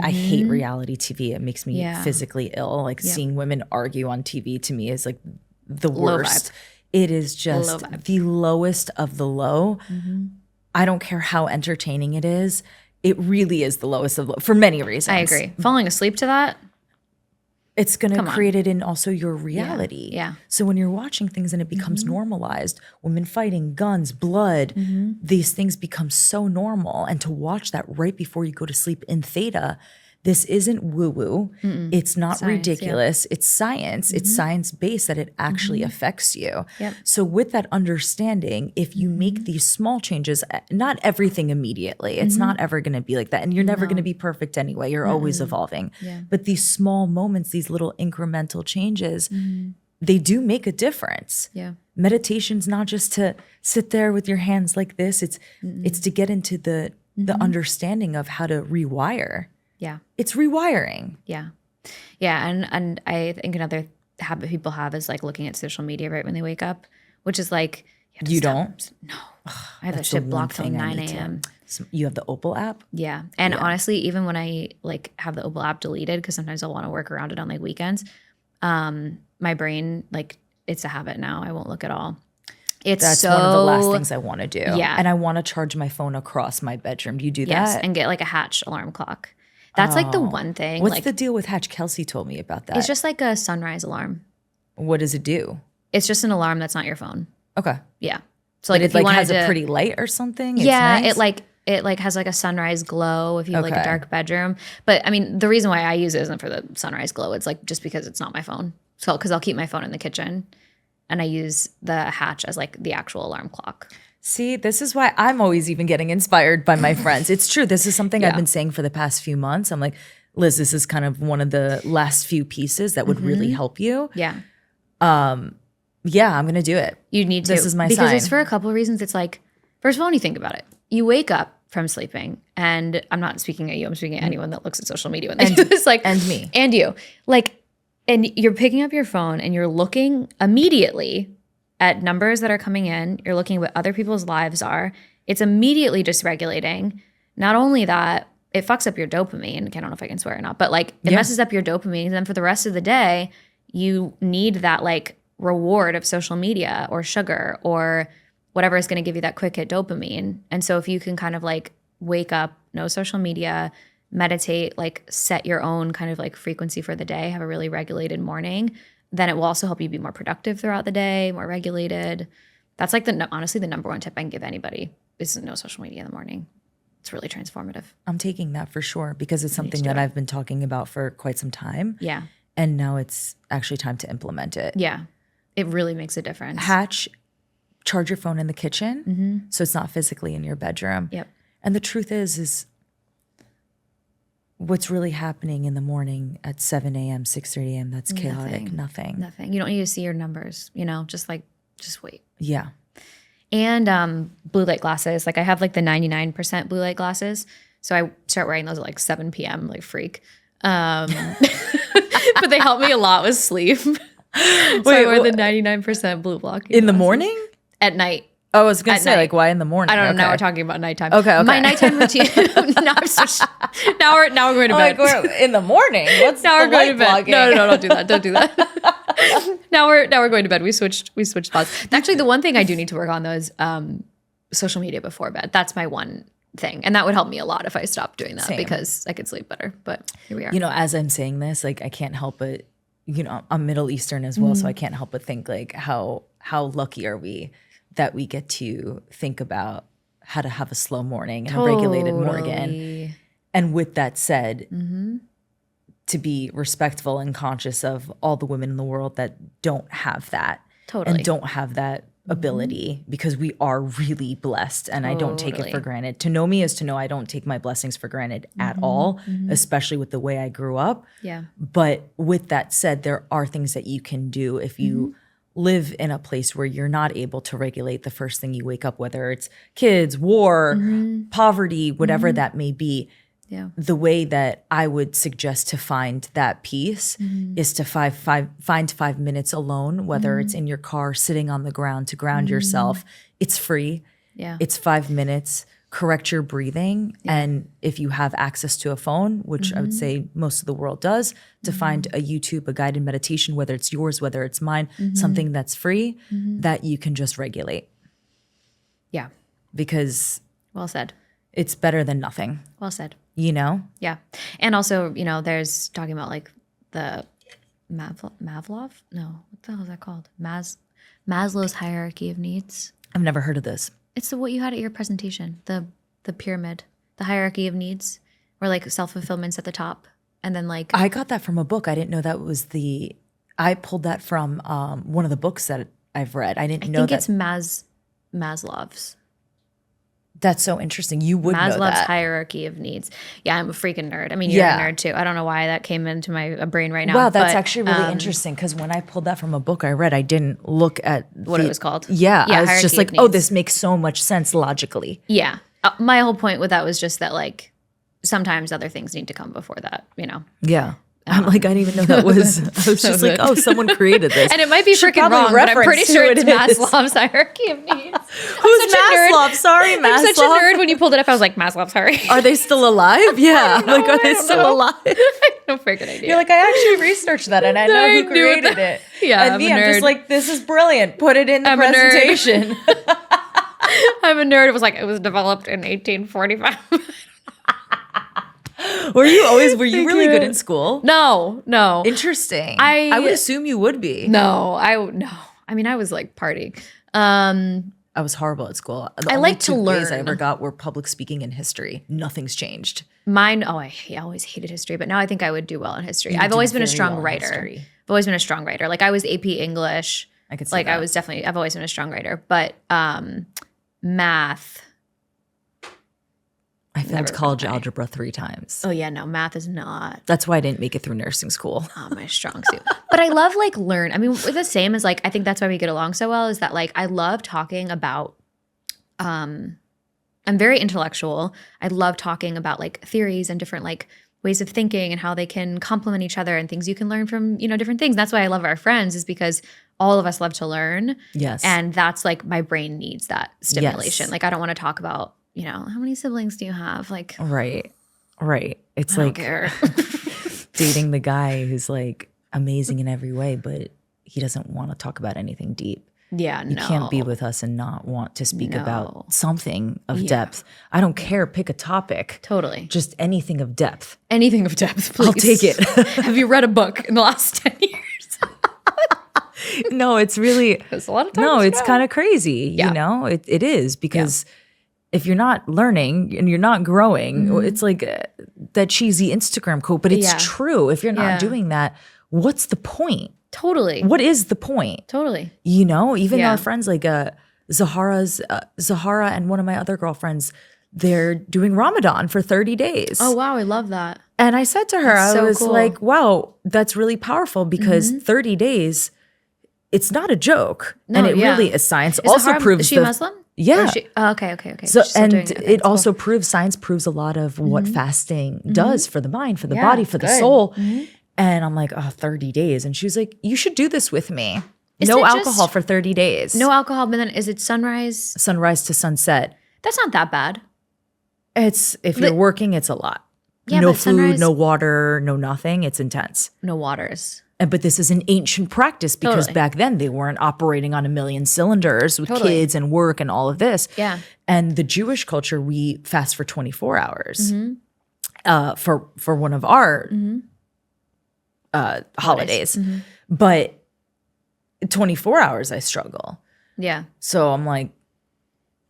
I hate reality TV. It makes me physically ill. Like seeing women argue on TV to me is like the worst. It is just the lowest of the low. I don't care how entertaining it is. It really is the lowest of the low for many reasons. I agree. Falling asleep to that, it's going to create it in also your reality. Yeah. So when you're watching things and it becomes normalized, women fighting, guns, blood, these things become so normal. And to watch that right before you go to sleep in theta, this isn't woo-woo. It's not science, ridiculous. It's science. It's science-based that it actually affects you. Yep. So with that understanding, if you make these small changes, not everything immediately, it's not ever going to be like that. And you're never going to be perfect anyway. You're always evolving. Yeah. But these small moments, these little incremental changes, they do make a difference. Yeah. Meditation's not just to sit there with your hands like this. It's to get into the understanding of how to rewire. Yeah. It's rewiring. Yeah. Yeah. And I think another habit people have is like looking at social media right when they wake up, which is like, you don't? No. I have that shit blocked till 9 a.m. You have the Opal app? Yeah. And honestly, even when I like have the Opal app deleted, because sometimes I'll want to work around it on like weekends, my brain, like it's a habit now. I won't look at all. That's one of the last things I want to do. Yeah. And I want to charge my phone across my bedroom. Do you do Yes, that? and get like a Hatch alarm clock. That's like the one thing. What's like, the deal with Hatch? Kelsey told me about that. It's just like a sunrise alarm. What does it do? It's just an alarm that's not your phone. Okay. Yeah. So like But if you has wanted a to, pretty light or something? It's yeah, nice? it has like a sunrise glow if you have like a dark bedroom. But I mean, the reason why I use it isn't for the sunrise glow. It's like just because it's not my phone. So because I'll keep my phone in the kitchen, and I use the Hatch as like the actual alarm clock. See, this is why I'm always even getting inspired by my friends. It's true. This is something I've been saying for the past few months. I'm like, Liz, this is kind of one of the last few pieces that would really help you. Yeah. Yeah, I'm going to do it. You need to. This is my because sign. It's for a couple of reasons. It's like, first of all, when you think about it, you wake up from sleeping, and I'm not speaking at you. I'm speaking at anyone that looks at social media when they do this. Like, and me. And you. Like, and you're picking up your phone and you're looking immediately at numbers that are coming in. You're looking at what other people's lives are. It's immediately dysregulating. Not only that, it fucks up your dopamine. I don't know if I can swear or not, but like it messes up your dopamine. And then for the rest of the day, you need that like reward of social media or sugar or whatever is going to give you that quick hit dopamine. And so if you can kind of like wake up, no social media, meditate, like set your own kind of like frequency for the day, have a really regulated morning, then it will also help you be more productive throughout the day, more regulated. That's like honestly the number one tip I can give anybody is no social media in the morning. It's really transformative. I'm taking that for sure because it's something that I've been talking about for quite some time. Yeah. And now it's actually time to implement it. Yeah. It really makes a difference. Hatch, charge your phone in the kitchen so it's not physically in your bedroom. Yep. And the truth is what's really happening in the morning at 7 a.m., 6:30 a.m., that's chaotic. Nothing. Nothing. You don't need to see your numbers, just wait. Yeah. And blue light glasses. Like I have like the 99% blue light glasses. So I start wearing those at like 7 p.m. like freak. But they help me a lot with sleep. So I wear the 99% blue block. In the morning? At night. I was going to say, like, why in the morning? I don't know. Now we're talking about nighttime. Okay. My nighttime routine. Now I've switched. Now we're going to bed. Like, in the morning? What's now the we're going to bed. blocking? No, don't do that. Don't do that. Now we're going to bed. We switched thoughts. Actually, the one thing I do need to work on though is social media before bed. That's my one thing, and that would help me a lot if I stopped doing that because I could sleep better. But here we are. As I'm saying this, like I can't help but, I'm Middle Eastern as well, so I can't help but think like how lucky are we that we get to think about how to have a slow morning and a regulated morning. And with that said, to be respectful and conscious of all the women in the world that don't have that and don't have that ability, because we are really blessed and I don't take it for granted. To know me is to know I don't take my blessings for granted at all, especially with the way I grew up. Yeah. But with that said, there are things that you can do if you live in a place where you're not able to regulate the first thing you wake up, whether it's kids, war, poverty, whatever that may be. Yeah. The way that I would suggest to find that peace is to find 5 minutes alone, whether it's in your car, sitting on the ground to ground yourself. It's free. Yeah. It's 5 minutes. Correct your breathing. And if you have access to a phone, which I would say most of the world does, to find a YouTube, a guided meditation, whether it's yours, whether it's mine, something that's free that you can just regulate. Yeah. Because well said. It's better than nothing. Well said. Yeah. And also, there's talking about like the Maslov? No, what the hell is that called? Maslow's hierarchy of needs. I've never heard of this. It's what you had at your presentation, the pyramid, the hierarchy of needs, where like self-fulfillment's at the top. And then like I got that from a book. I didn't know that was I pulled that from one of the books that I've read. I didn't know that. I think it's Maslow's. That's so interesting. You would know that. Maslow's hierarchy of needs. Yeah, I'm a freaking nerd. I mean, you're a nerd too. I don't know why that came into my brain right now. Wow, that's actually really interesting because when I pulled that from a book I read, I didn't look at what it was called. Yeah, I was just like, oh, this makes so much sense logically. Yeah. My whole point with that was just that like sometimes other things need to come before that, Yeah. I'm like, I didn't even know that was, I was just like, oh, someone created this. And it might be freaking wrong, but I'm pretty sure it's Maslow's hierarchy of needs. Who's Maslow? Sorry, Maslow. I'm such a nerd. When you pulled it up, I was like, Maslow's hierarchy. Are they still alive? Yeah. Like, are they still alive? I have no freaking idea. You're like, I actually researched that and I know who created it. Yeah, and I'm just like, this is brilliant. Put it in the presentation. I'm a nerd. It was developed in 1845. Were you really good in school? No. Interesting. I would assume you would be. No. I mean, I was like partying. I was horrible at school. I like to learn. A's I ever got were public speaking and history. Nothing's changed. Mine, I always hated history, but now I think I would do well in history. I've always been a strong writer. I've always been a strong writer. Like I was AP English. I could see that. I've always been a strong writer. But math. I failed college algebra 3 times. Oh yeah, no, math is not. That's why I didn't make it through nursing school. My strong suit. But I love like learn. I mean, the same as like, I think that's why we get along so well is that like, I love talking about, I'm very intellectual. I love talking about like theories and different like ways of thinking and how they can complement each other and things you can learn from, different things. That's why I love our friends is because all of us love to learn. Yes. And that's like, my brain needs that stimulation. Yes. Like, I don't want to talk about, how many siblings do you have? Like, right. It's I like don't care. dating the guy who's like amazing in every way, but he doesn't want to talk about anything deep. Yeah, You can't be with us and not want to speak about something of depth. I don't care. Pick a topic. Totally. Just anything of depth. Anything of depth, please. I'll take it. Have you read a book in the last 10 years? No, it's really. There's a lot of time. No, it's kind of crazy. Yeah. It is because if you're not learning and you're not growing, it's like that cheesy Instagram quote, but it's true. If you're not doing that, what's the point? Totally. What is the point? Totally. Even our friends like Zahara and one of my other girlfriends, they're doing Ramadan for 30 days. Oh, wow. I love that. And I said to her, That's I so was cool. like, wow, that's really powerful because 30 days, it's not a joke. No, and it yeah. really is science. Is Also it proves is she Muslim? Yeah. Or is she, okay. So, She's still and doing it that's also cool. proves, science proves a lot of what fasting does for the mind, for the body, for the good. soul. And I'm like, oh, 30 days. And she was like, you should do this with me. Isn't No it alcohol just- for 30 days. No alcohol, but then is it sunrise? Sunrise to sunset. That's not that bad. It's, if you're working, it's a lot. Yeah, No but food, sunrise- no water, no nothing. It's intense. No waters. But this is an ancient practice because Totally. back then they weren't operating on a million cylinders with Totally. kids and work and all of this. Yeah. And the Jewish culture, we fast for 24 hours for one of our holidays. But 24 hours I struggle. Yeah. So I'm like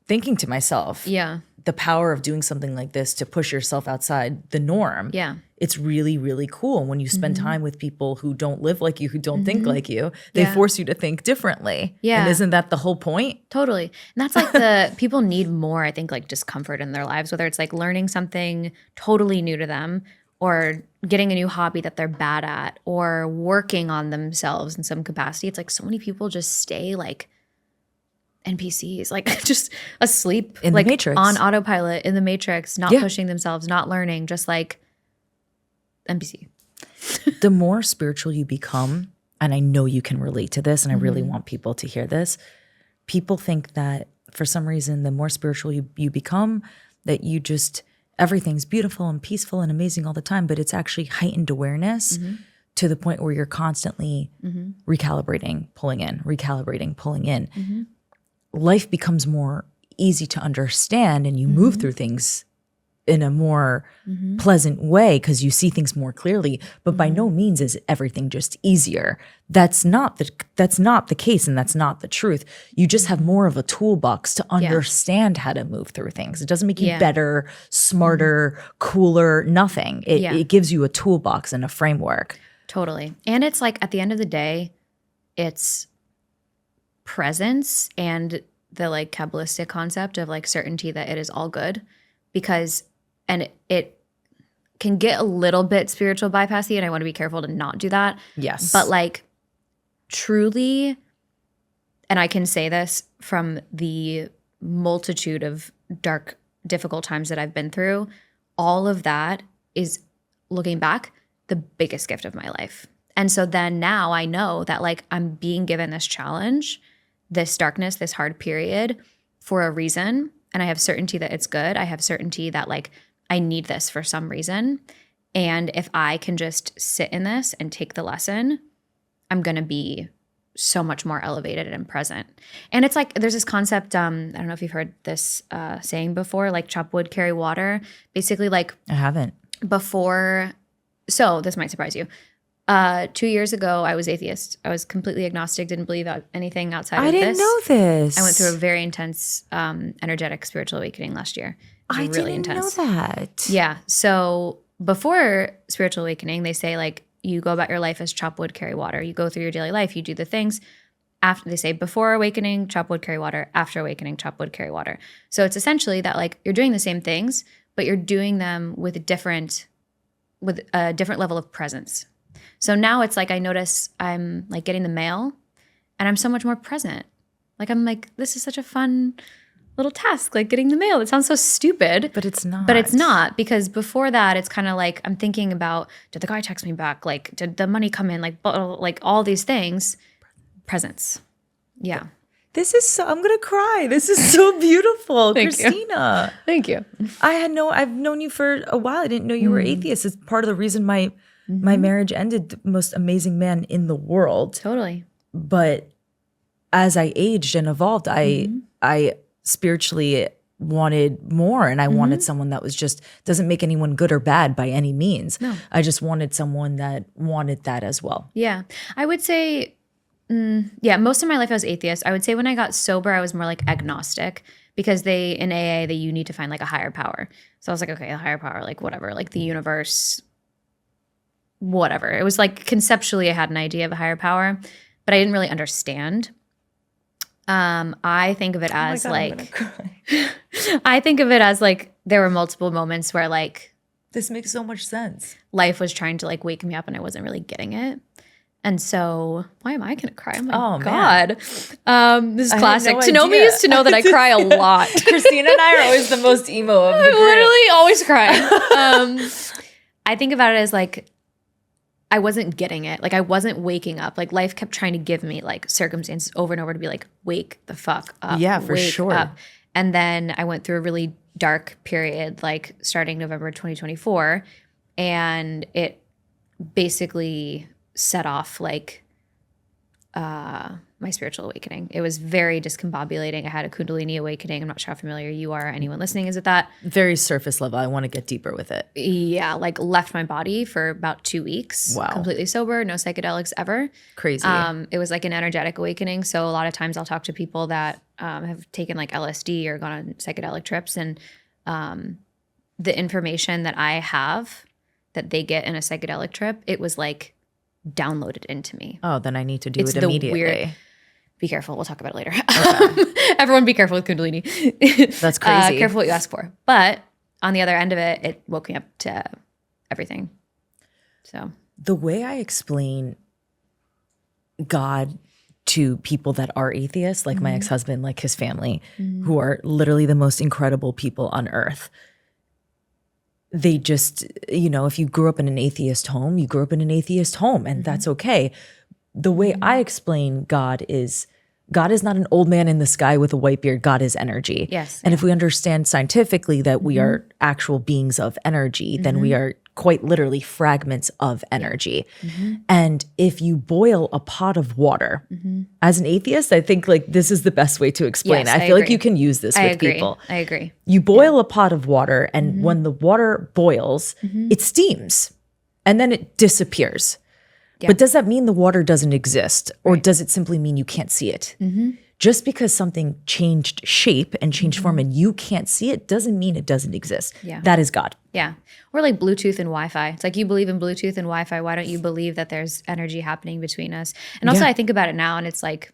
thinking to myself, Yeah. the power of doing something like this to push yourself outside the norm. Yeah. It's really, really cool. When you spend time with people who don't live like you, who don't think like you, they Yeah. force you to think differently. Yeah. And isn't that the whole point? Totally. And that's like the people need more, I think, like discomfort in their lives, whether it's like learning something totally new to them or getting a new hobby that they're bad at or working on themselves in some capacity. It's like so many people just stay like NPCs, like just asleep In the like Matrix. on autopilot in the Matrix, not Yeah. pushing themselves, not learning, just like NPC. The more spiritual you become, and I know you can relate to this, and I really want people to hear this, people think that for some reason, the more spiritual you become, that you just, everything's beautiful and peaceful and amazing all the time, but it's actually heightened awareness to the point where you're constantly recalibrating, pulling in. Life becomes more easy to understand and you move through things in a more pleasant way because you see things more clearly. But by no means is everything just easier. That's not the case, and that's not the truth. You just have more of a toolbox to understand how to move through things. It doesn't make you better, smarter, cooler, nothing. It gives you a toolbox and a framework. Totally. And it's like at the end of the day, it's presence and the like Kabbalistic concept of like certainty that it is all good, because and it can get a little bit spiritual bypassy, and I want to be careful to not do that. Yes. But like truly, and I can say this from the multitude of dark, difficult times that I've been through, all of that is, looking back, the biggest gift of my life. And so then now I know that like I'm being given this challenge, this darkness, this hard period for a reason. And I have certainty that it's good. I have certainty that like I need this for some reason. And if I can just sit in this and take the lesson, I'm going to be so much more elevated and present. And it's like, there's this concept, I don't know if you've heard this saying before, like chop wood, carry water. Basically like I haven't. before, so this might surprise you. 2 years ago, I was atheist. I was completely agnostic, didn't believe anything outside of this. I didn't know this. I went through a very intense, energetic spiritual awakening last year. It was I really didn't intense. know that. Yeah. So before spiritual awakening, they say like you go about your life as chop wood, carry water. You go through your daily life. You do the things. After they say before awakening, chop wood, carry water. After awakening, chop wood, carry water. So it's essentially that like you're doing the same things, but you're doing them with a different level of presence. So now it's like I notice I'm like getting the mail and I'm so much more present. Like I'm like, this is such a fun little task, like getting the mail. It sounds so stupid. But it's not. But it's not, because before that, it's kind of like I'm thinking about, did the guy text me back? Like, did the money come in? Like all these things. Presence. Yeah. This is so, I'm going to cry. This is so beautiful. Thank you. Christina. Thank you. I've known you for a while. I didn't know you were atheist. It's part of the reason my marriage ended. The most amazing man in the world. Totally. But as I aged and evolved, I spiritually wanted more, and I wanted someone that was just doesn't make anyone good or bad by any means. No. I just wanted someone that wanted that as well. Yeah. I would say, most of my life I was atheist. I would say when I got sober, I was more like agnostic, because in AA, you need to find like a higher power. So I was like, okay, a higher power, like whatever, like the universe, whatever. It was like conceptually I had an idea of a higher power, but I didn't really understand. I think of it as I'm like, gonna cry. I think of it as like there were multiple moments where like This makes so much sense. life was trying to like wake me up and I wasn't really getting it. And so, why am I gonna cry? Oh my Oh, God. This is I had classic. no To know me idea. is to know that I cry a lot. Christina and I are always the most emo of the I group. literally always cry. I think about it as like, I wasn't getting it. Like I wasn't waking up. Like life kept trying to give me like circumstances over and over to be like, wake the fuck up. Yeah, for wake sure. up. And then I went through a really dark period, like starting November 2024. And it basically set off like my spiritual awakening. It was very discombobulating. I had a Kundalini awakening. I'm not sure how familiar you are. Anyone listening is with that? Very surface level. I want to get deeper with it. Yeah, like left my body for about 2 weeks. Wow. Completely sober, no psychedelics ever. Crazy. It was like an energetic awakening. So a lot of times I'll talk to people that have taken like LSD or gone on psychedelic trips, and the information that I have that they get in a psychedelic trip, it was like downloaded into me. Oh, then I need to do It's it the immediately. weird- Be careful. We'll talk about it later. Everyone be careful with Kundalini. That's crazy. Careful what you ask for. But on the other end of it, it woke me up to everything. So The way I explain God to people that are atheists, like my ex-husband, like his family, who are literally the most incredible people on earth, they just, if you grew up in an atheist home, you grew up in an atheist home, and that's okay. The way I explain God is not an old man in the sky with a white beard. God is energy. Yes. And if we understand scientifically that we are actual beings of energy, then we are quite literally fragments of energy. And if you boil a pot of water, as an atheist, I think like this is the best way to explain Yes, it. I I feel like agree. you can use this I with agree. people. I agree. You boil a pot of water, and when the water boils, it steams and then it disappears. Yeah. But does that mean the water doesn't exist, or does it simply mean you can't see it? Just because something changed shape and changed form and you can't see it doesn't mean it doesn't exist. Yeah. That is God. Yeah. Or like Bluetooth and Wi-Fi. It's like you believe in Bluetooth and Wi-Fi. Why don't you believe that there's energy happening between us? And also Yeah. I think about it now and it's like,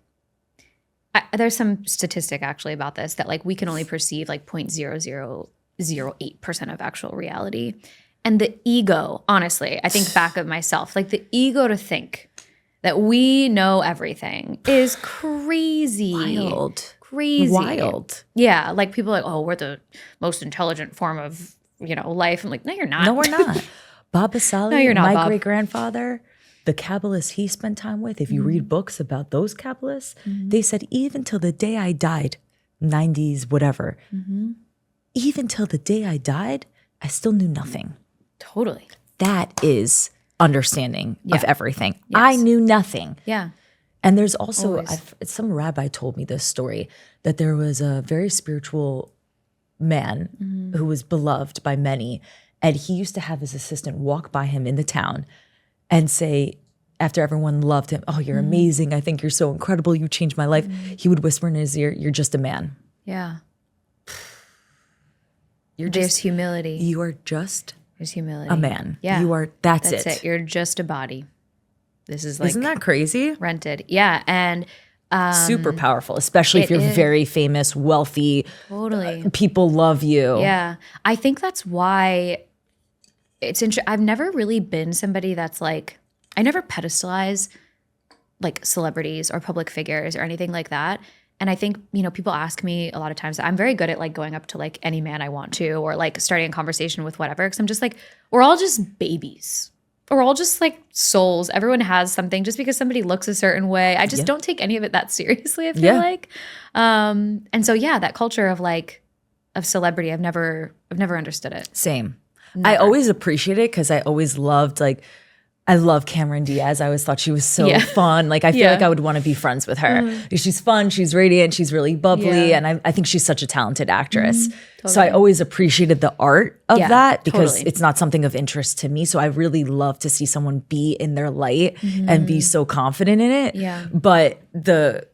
there's some statistic actually about this that like we can only perceive like 0.0008% of actual reality. And the ego, honestly, I think back of myself, like the ego to think that we know everything is crazy. Crazy. Wild. Yeah. Like people are like, oh, we're the most intelligent form of, life. I'm like, no, you're not. No, we're not. Baba Sali, No, you're not, my Bob. great-grandfather, the Kabbalists he spent time with, if you read books about those Kabbalists, they said even till the day I died, 90s, whatever, even till the day I died, I still knew nothing. Totally. That is understanding of everything. Yes. I knew nothing. Yeah. And there's also, Always. some rabbi told me this story, that there was a very spiritual man who was beloved by many. And he used to have his assistant walk by him in the town and say, after everyone loved him, oh, you're amazing. I think you're so incredible. You changed my life. He would whisper in his ear, you're just a man. Yeah. You're There's just, humility. you are just There's humility. a man. Yeah. You are, that's it. You're just a body. This is like Isn't that crazy? rented. Yeah. And Super powerful, especially if it you're is. very famous, wealthy, totally. people love you. Yeah. I think that's why it's interesting. I've never really been somebody that's like, I never pedestalize like celebrities or public figures or anything like that. And I think, people ask me a lot of times, I'm very good at like going up to like any man I want to, or like starting a conversation with whatever. Cause I'm just like, we're all just babies. We're all just like souls. Everyone has something. Just because somebody looks a certain way, I just don't take any of it that seriously, I feel like. And so, yeah, that culture of like, of celebrity, I've never understood it. Same. I always appreciate it because I always loved I love Cameron Diaz. I always thought she was so fun. Like I feel like I would want to be friends with her. She's fun, she's radiant, she's really bubbly, and I think she's such a talented actress. So I always appreciated the art of that because it's not something of interest to me. So I really love to see someone be in their light and be so confident in it. Yeah. But the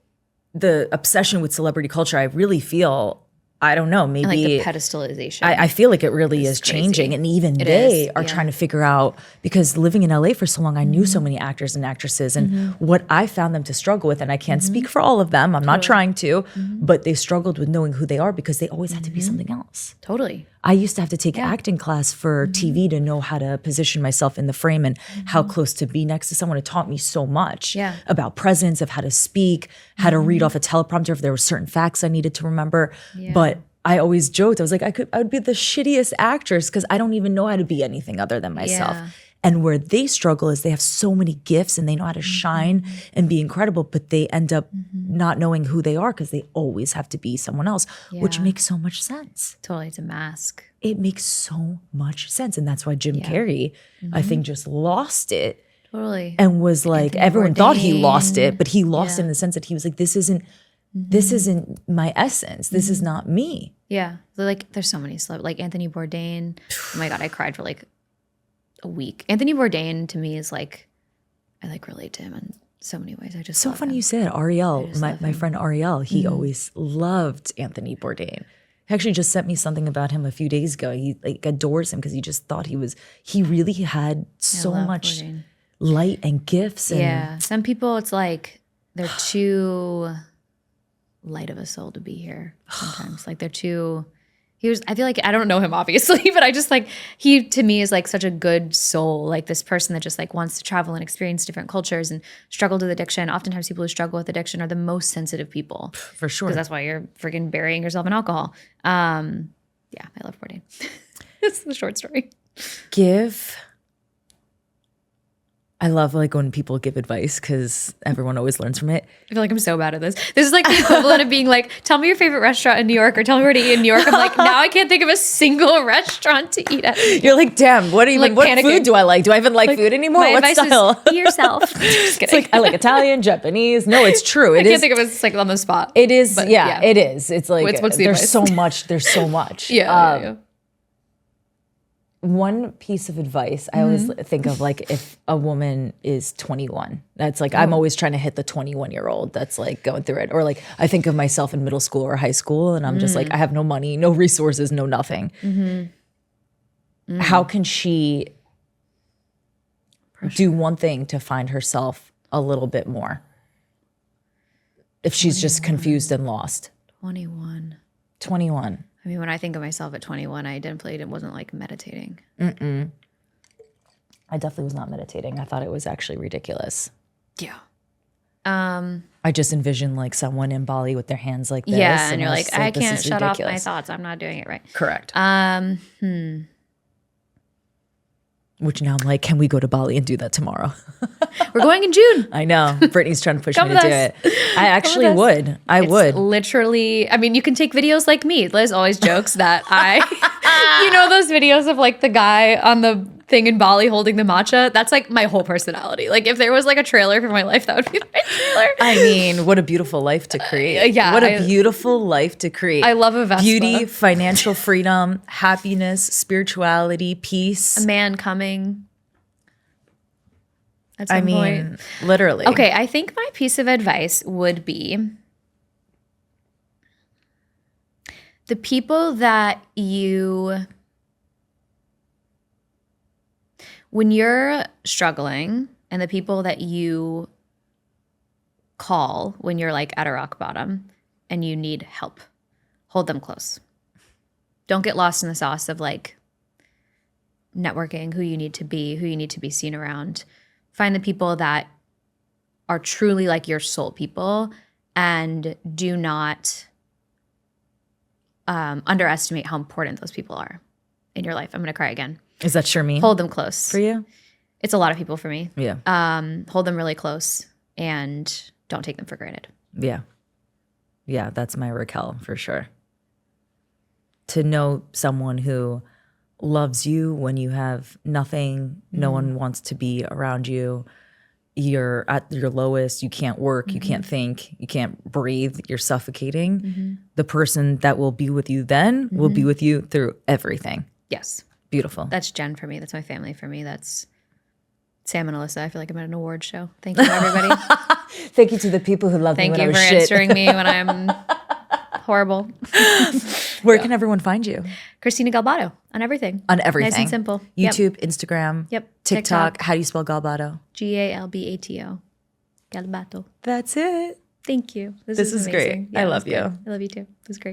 obsession with celebrity culture, I really feel I don't know, And like the maybe pedestalization. I feel like it really is crazy. changing. And even It they is, are trying to figure out, because living in LA for so long, I knew so many actors and actresses, and what I found them to struggle with, and I can't speak for all of them, I'm not trying to, but they struggled with knowing who they are because they always had to be something else. Totally. I used to have to take acting class for TV to know how to position myself in the frame and how close to be next to someone. It taught me so much about presence, of how to speak, how to read off a teleprompter if there were certain facts I needed to remember. But I always joked, I was like, I would be the shittiest actress because I don't even know how to be anything other than myself. Yeah. And where they struggle is they have so many gifts and they know how to shine and be incredible, but they end up not knowing who they are because they always have to be someone else, which makes so much sense. Totally. It's a mask. It makes so much sense. And that's why Jim Carrey, I think, just lost it. Totally. And was like, Anthony everyone thought he Bourdain. lost it, but he lost it in the sense that he was like, this isn't my essence. This is not me. Yeah. Like there's so many like Anthony Bourdain. Oh my God, I cried for like a week. Anthony Bourdain to me is like, I like relate to him in so many ways. I just So love funny him. you said Ariel, love my friend Ariel, he always loved Anthony Bourdain. He actually just sent me something about him a few days ago. He like adores him because he just thought he really had so love much Bourdain. light and gifts. And Yeah. Some people, it's like they're too light of a soul to be here sometimes. Like they're too, I feel like, I don't know him obviously, but I just like, he to me is like such a good soul, like this person that just like wants to travel and experience different cultures and struggle with addiction. Oftentimes people who struggle with addiction are the most sensitive people. for sure. Because that's why you're freaking burying yourself in alcohol. Yeah, I love Bourdain. It's the short story. I love like when people give advice because everyone always learns from it. I feel like I'm so bad at this. This is like the equivalent of being like, tell me your favorite restaurant in New York or tell me where to eat in New York. I'm like, now I can't think of a single restaurant to eat at. You're like, damn, what panicking. food do I like? Do I even like food anymore? My What advice style? is be yourself. Just kidding. It's like I like Italian, Japanese. No, it's true. I can't think of it like on the spot. It is, But, yeah, it is. It's like What's the there's advice? so much. There's so much. Yeah. One piece of advice I always think of, like, if a woman is 21, that's like I'm always trying to hit the 21-year-old that's like going through it. Or like I think of myself in middle school or high school, and I'm just like, I have no money, no resources, no nothing. How can she do one thing to find herself a little bit more if she's just confused and lost? 21. 21. I mean, when I think of myself at 21, I wasn't like meditating. I definitely was not meditating. I thought it was actually ridiculous. Yeah. I just envisioned like someone in Bali with their hands like this. Yeah, and you're I like, was I this can't is shut off my ridiculous. thoughts. I'm not doing it right. Correct. Which now I'm like, can we go to Bali and do that tomorrow? We're going in June. I know. Brittany's trying to push Come me to do with it. I actually us. would. I It's would. literally, I mean, you can take videos like me. Liz always jokes that you know those videos of like the guy on the thing in Bali holding the matcha? That's like my whole personality. Like if there was like a trailer for my life, that would be my trailer. I mean, what a beautiful life to create. yeah, What a beautiful life to create. I love a Vespa. Beauty, financial freedom, happiness, spirituality, peace. A man coming at I some mean, point. literally. Okay, I think my piece of advice would be the people that when you're struggling, and the people that you call when you're like at a rock bottom and you need help, hold them close. Don't get lost in the sauce of like networking, who you need to be seen around. Find the people that are truly like your soul people, and do not underestimate how important those people are in your life. I'm going to cry again. Is that sure me? Hold them close. For you? It's a lot of people for me. Yeah. Hold them really close and don't take them for granted. Yeah. Yeah, that's my Raquel for sure. To know someone who loves you when you have nothing, no one wants to be around you, you're at your lowest, you can't work, you can't think, you can't breathe, you're suffocating. The person that will be with you then will be with you through everything. Yes. Beautiful. That's Jen for me. That's my family for me. That's Sam and Alyssa. I feel like I'm at an award show. Thank you, everybody. Thank you to the people who love me Thank when I you was for shit. answering me when I'm horrible. Where can everyone find you? Christina Galbato on everything. On everything. Nice and simple. YouTube, Instagram, Yep. TikTok. How do you spell Galbato? Galbato. Galbato. That's it. Thank you. This is is great. amazing. I it love was great. you. I love you too. It was great.